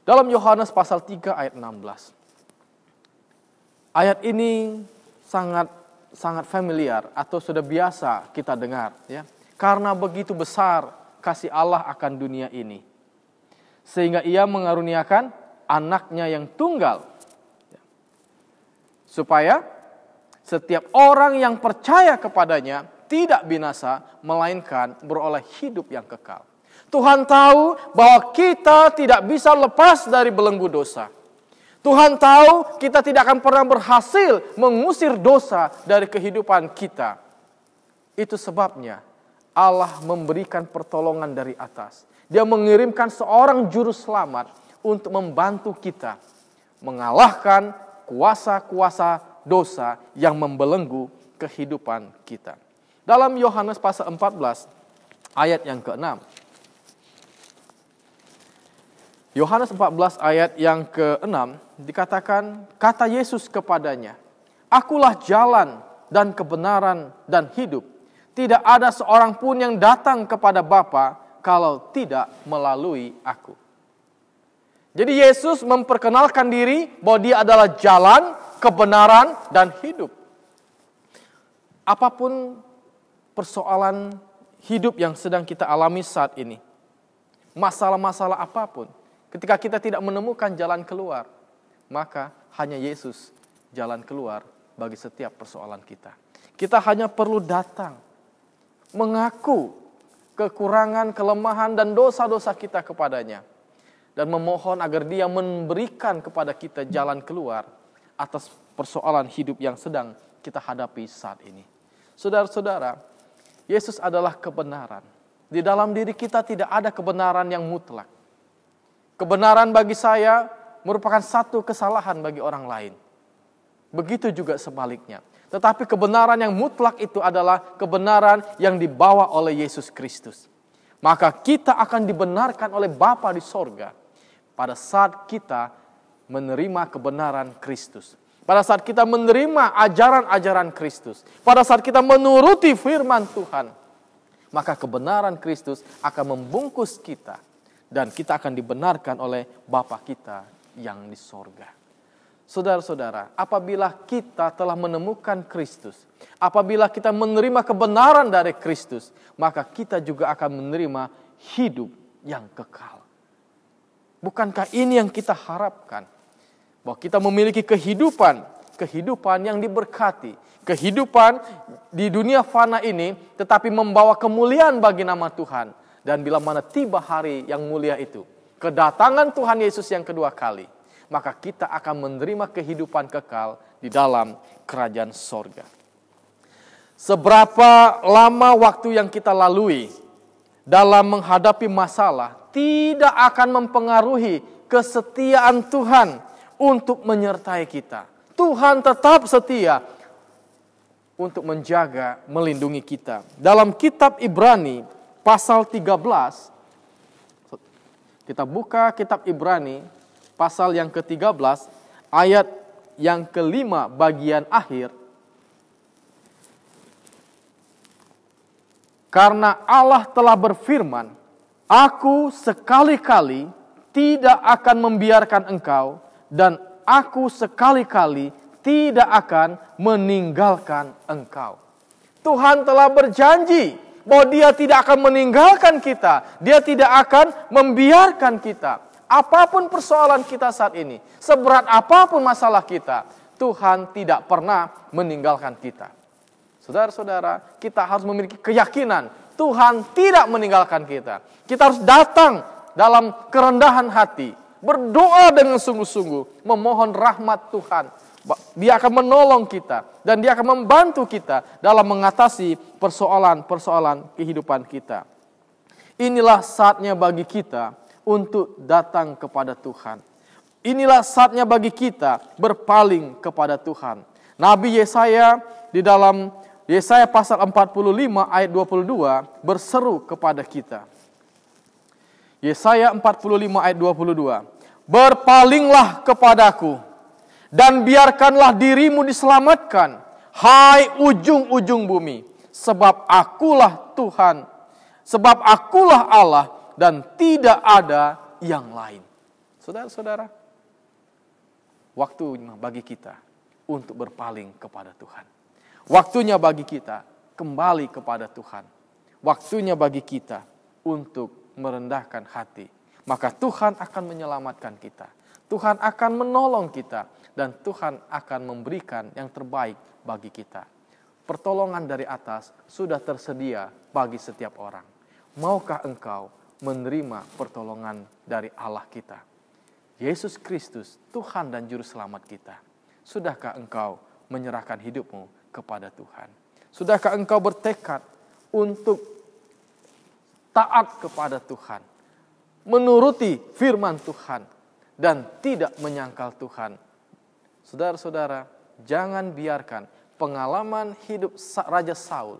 Dalam Yohanes pasal 3 ayat 16. Ayat ini sangat familiar atau sudah biasa kita dengar, ya. Karena begitu besar kasih Allah akan dunia ini, sehingga Ia mengaruniakan anaknya yang tunggal, supaya setiap orang yang percaya kepadanya tidak binasa, melainkan beroleh hidup yang kekal. Tuhan tahu bahwa kita tidak bisa lepas dari belenggu dosa. Tuhan tahu kita tidak akan pernah berhasil mengusir dosa dari kehidupan kita. Itu sebabnya Allah memberikan pertolongan dari atas. Dia mengirimkan seorang juru selamat untuk membantu kita mengalahkan kuasa-kuasa dosa yang membelenggu kehidupan kita. Dalam Yohanes pasal 14 ayat yang ke-6. Yohanes 14 ayat yang ke-6 dikatakan, kata Yesus kepadanya, akulah jalan dan kebenaran dan hidup. Tidak ada seorang pun yang datang kepada Bapa kalau tidak melalui aku. Jadi Yesus memperkenalkan diri bahwa dia adalah jalan, kebenaran, dan hidup. Apapun persoalan hidup yang sedang kita alami saat ini, masalah-masalah apapun, ketika kita tidak menemukan jalan keluar, maka hanya Yesus jalan keluar bagi setiap persoalan kita. Kita hanya perlu datang, mengaku kekurangan, kelemahan, dan dosa-dosa kita kepadanya, dan memohon agar Dia memberikan kepada kita jalan keluar atas persoalan hidup yang sedang kita hadapi saat ini. Saudara-saudara, Yesus adalah kebenaran. Di dalam diri kita tidak ada kebenaran yang mutlak. Kebenaran bagi saya merupakan satu kesalahan bagi orang lain. Begitu juga sebaliknya. Tetapi kebenaran yang mutlak itu adalah kebenaran yang dibawa oleh Yesus Kristus. Maka kita akan dibenarkan oleh Bapa di sorga pada saat kita menerima kebenaran Kristus. Pada saat kita menerima ajaran-ajaran Kristus. Pada saat kita menuruti firman Tuhan. Maka kebenaran Kristus akan membungkus kita. Dan kita akan dibenarkan oleh Bapa kita yang di sorga. Saudara-saudara, apabila kita telah menemukan Kristus, apabila kita menerima kebenaran dari Kristus, maka kita juga akan menerima hidup yang kekal. Bukankah ini yang kita harapkan? Bahwa kita memiliki kehidupan yang diberkati, kehidupan di dunia fana ini, tetapi membawa kemuliaan bagi nama Tuhan. Dan bila mana tiba hari yang mulia itu, kedatangan Tuhan Yesus yang kedua kali, maka kita akan menerima kehidupan kekal di dalam kerajaan sorga. Seberapa lama waktu yang kita lalui dalam menghadapi masalah tidak akan mempengaruhi kesetiaan Tuhan untuk menyertai kita. Tuhan tetap setia untuk menjaga, melindungi kita. Dalam kitab Ibrani pasal 13, kita buka kitab Ibrani pasal yang ke-13, ayat yang ke-5 bagian akhir. Karena Allah telah berfirman, aku sekali-kali tidak akan membiarkan engkau, dan aku sekali-kali tidak akan meninggalkan engkau. Tuhan telah berjanji bahwa Dia tidak akan meninggalkan kita. Dia tidak akan membiarkan kita. Apapun persoalan kita saat ini, seberat apapun masalah kita, Tuhan tidak pernah meninggalkan kita. Saudara-saudara, kita harus memiliki keyakinan Tuhan tidak meninggalkan kita. Kita harus datang dalam kerendahan hati, berdoa dengan sungguh-sungguh, memohon rahmat Tuhan. Dia akan menolong kita dan Dia akan membantu kita dalam mengatasi persoalan-persoalan kehidupan kita. Inilah saatnya bagi kita untuk datang kepada Tuhan. Inilah saatnya bagi kita berpaling kepada Tuhan. Nabi Yesaya di dalam Yesaya pasal 45 ayat 22 berseru kepada kita. Yesaya 45 ayat 22. Berpalinglah kepadaku dan biarkanlah dirimu diselamatkan, hai ujung-ujung bumi, sebab akulah Tuhan, sebab akulah Allah dan tidak ada yang lain. Saudara-saudara, waktunya bagi kita untuk berpaling kepada Tuhan. Waktunya bagi kita kembali kepada Tuhan. Waktunya bagi kita untuk merendahkan hati. Maka Tuhan akan menyelamatkan kita. Tuhan akan menolong kita. Dan Tuhan akan memberikan yang terbaik bagi kita. Pertolongan dari atas sudah tersedia bagi setiap orang. Maukah engkau menerima pertolongan dari Allah kita? Yesus Kristus, Tuhan dan Juru Selamat kita. Sudahkah engkau menyerahkan hidupmu kepada Tuhan? Sudahkah engkau bertekad untuk taat kepada Tuhan, menuruti firman Tuhan, dan tidak menyangkal Tuhan? Saudara-saudara, jangan biarkan pengalaman hidup Raja Saul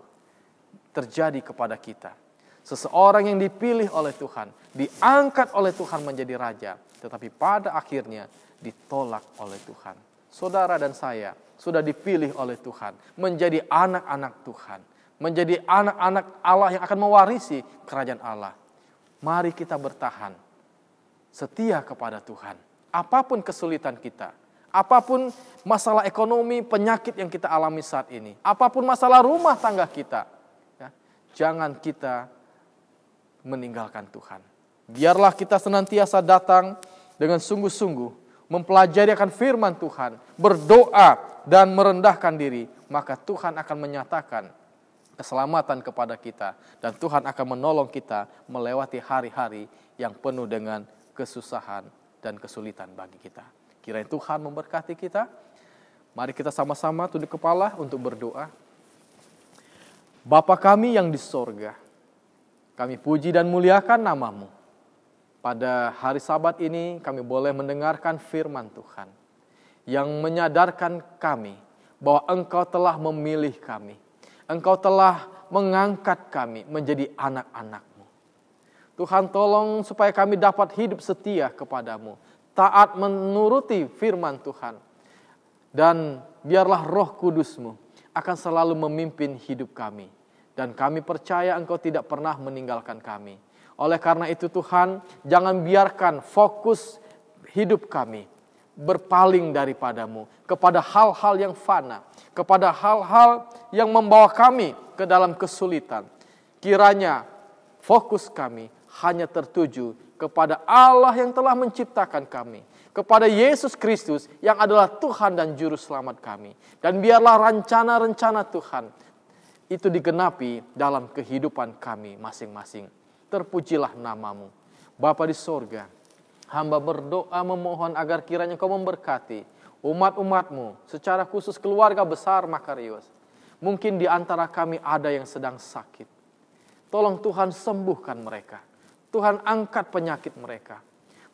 terjadi kepada kita. Seseorang yang dipilih oleh Tuhan, diangkat oleh Tuhan menjadi raja, tetapi pada akhirnya ditolak oleh Tuhan. Saudara dan saya sudah dipilih oleh Tuhan menjadi anak-anak Tuhan, menjadi anak-anak Allah yang akan mewarisi kerajaan Allah. Mari kita bertahan, setia kepada Tuhan. Apapun kesulitan kita, apapun masalah ekonomi, penyakit yang kita alami saat ini, apapun masalah rumah tangga kita, ya, jangan kita meninggalkan Tuhan. Biarlah kita senantiasa datang dengan sungguh-sungguh, mempelajari akan firman Tuhan, berdoa dan merendahkan diri, maka Tuhan akan menyatakan keselamatan kepada kita, dan Tuhan akan menolong kita melewati hari-hari yang penuh dengan kesusahan dan kesulitan bagi kita. Kiranya Tuhan memberkati kita. Mari kita sama-sama tunduk kepala untuk berdoa. Bapa kami yang di sorga, kami puji dan muliakan nama-Mu. pada hari Sabat ini kami boleh mendengarkan firman Tuhan yang menyadarkan kami bahwa Engkau telah memilih kami. Engkau telah mengangkat kami menjadi anak-anak-Mu. Tuhan, tolong supaya kami dapat hidup setia kepadamu, taat menuruti firman Tuhan. Dan biarlah Roh Kudus-Mu akan selalu memimpin hidup kami. Dan kami percaya Engkau tidak pernah meninggalkan kami. Oleh karena itu Tuhan, jangan biarkan fokus hidup kami berpaling daripadamu kepada hal-hal yang fana, kepada hal-hal yang membawa kami ke dalam kesulitan. Kiranya fokus kami hanya tertuju kepada Allah yang telah menciptakan kami, kepada Yesus Kristus yang adalah Tuhan dan Juru Selamat kami. Dan biarlah rencana-rencana Tuhan itu digenapi dalam kehidupan kami masing-masing. Terpujilah nama-Mu. Bapa di sorga, hamba berdoa memohon agar kiranya Kau memberkati umat-umat-Mu, secara khusus keluarga besar Makarios. Mungkin di antara kami ada yang sedang sakit. Tolong Tuhan sembuhkan mereka. Tuhan angkat penyakit mereka.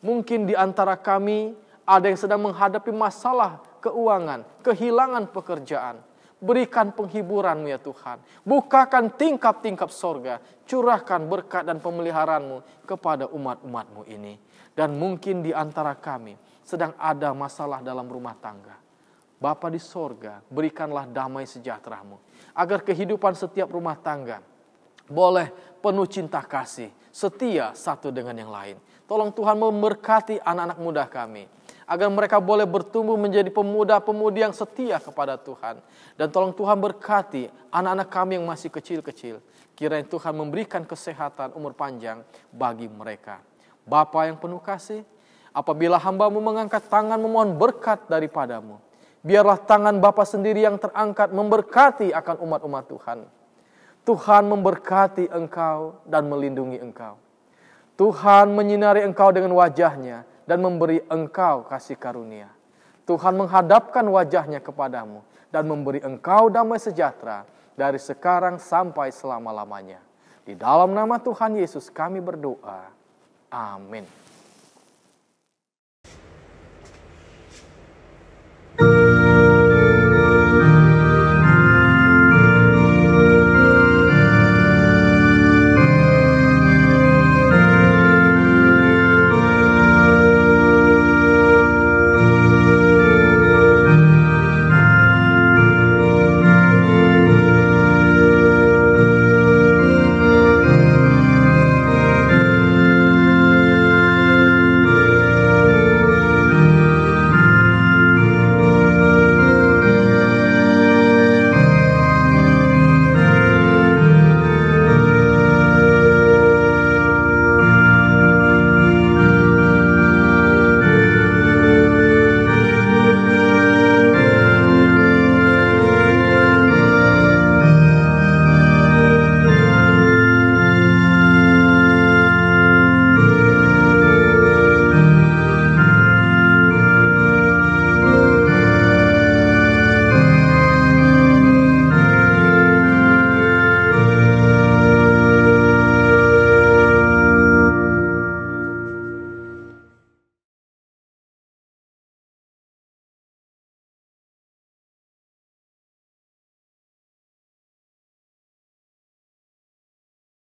Mungkin di antara kami ada yang sedang menghadapi masalah keuangan, kehilangan pekerjaan. Berikan penghiburan-Mu ya Tuhan. Bukakan tingkap-tingkap sorga. Curahkan berkat dan pemeliharaan-Mu kepada umat-umat-Mu ini. Dan mungkin di antara kami sedang ada masalah dalam rumah tangga. Bapa di sorga, berikanlah damai sejahtera-Mu. Agar kehidupan setiap rumah tangga boleh penuh cinta kasih, setia satu dengan yang lain. Tolong Tuhan memberkati anak-anak muda kami, agar mereka boleh bertumbuh menjadi pemuda-pemudi yang setia kepada Tuhan. Dan tolong Tuhan berkati anak-anak kami yang masih kecil-kecil. Kiranya Tuhan memberikan kesehatan, umur panjang bagi mereka. Bapa yang penuh kasih, apabila hamba-Mu mengangkat tangan memohon berkat daripada-Mu, biarlah tangan Bapa sendiri yang terangkat memberkati akan umat-umat Tuhan. Tuhan memberkati engkau dan melindungi engkau. Tuhan menyinari engkau dengan wajah-Nya dan memberi engkau kasih karunia. Tuhan menghadapkan wajah-Nya kepadamu dan memberi engkau damai sejahtera dari sekarang sampai selama-lamanya. Di dalam nama Tuhan Yesus kami berdoa. Amin.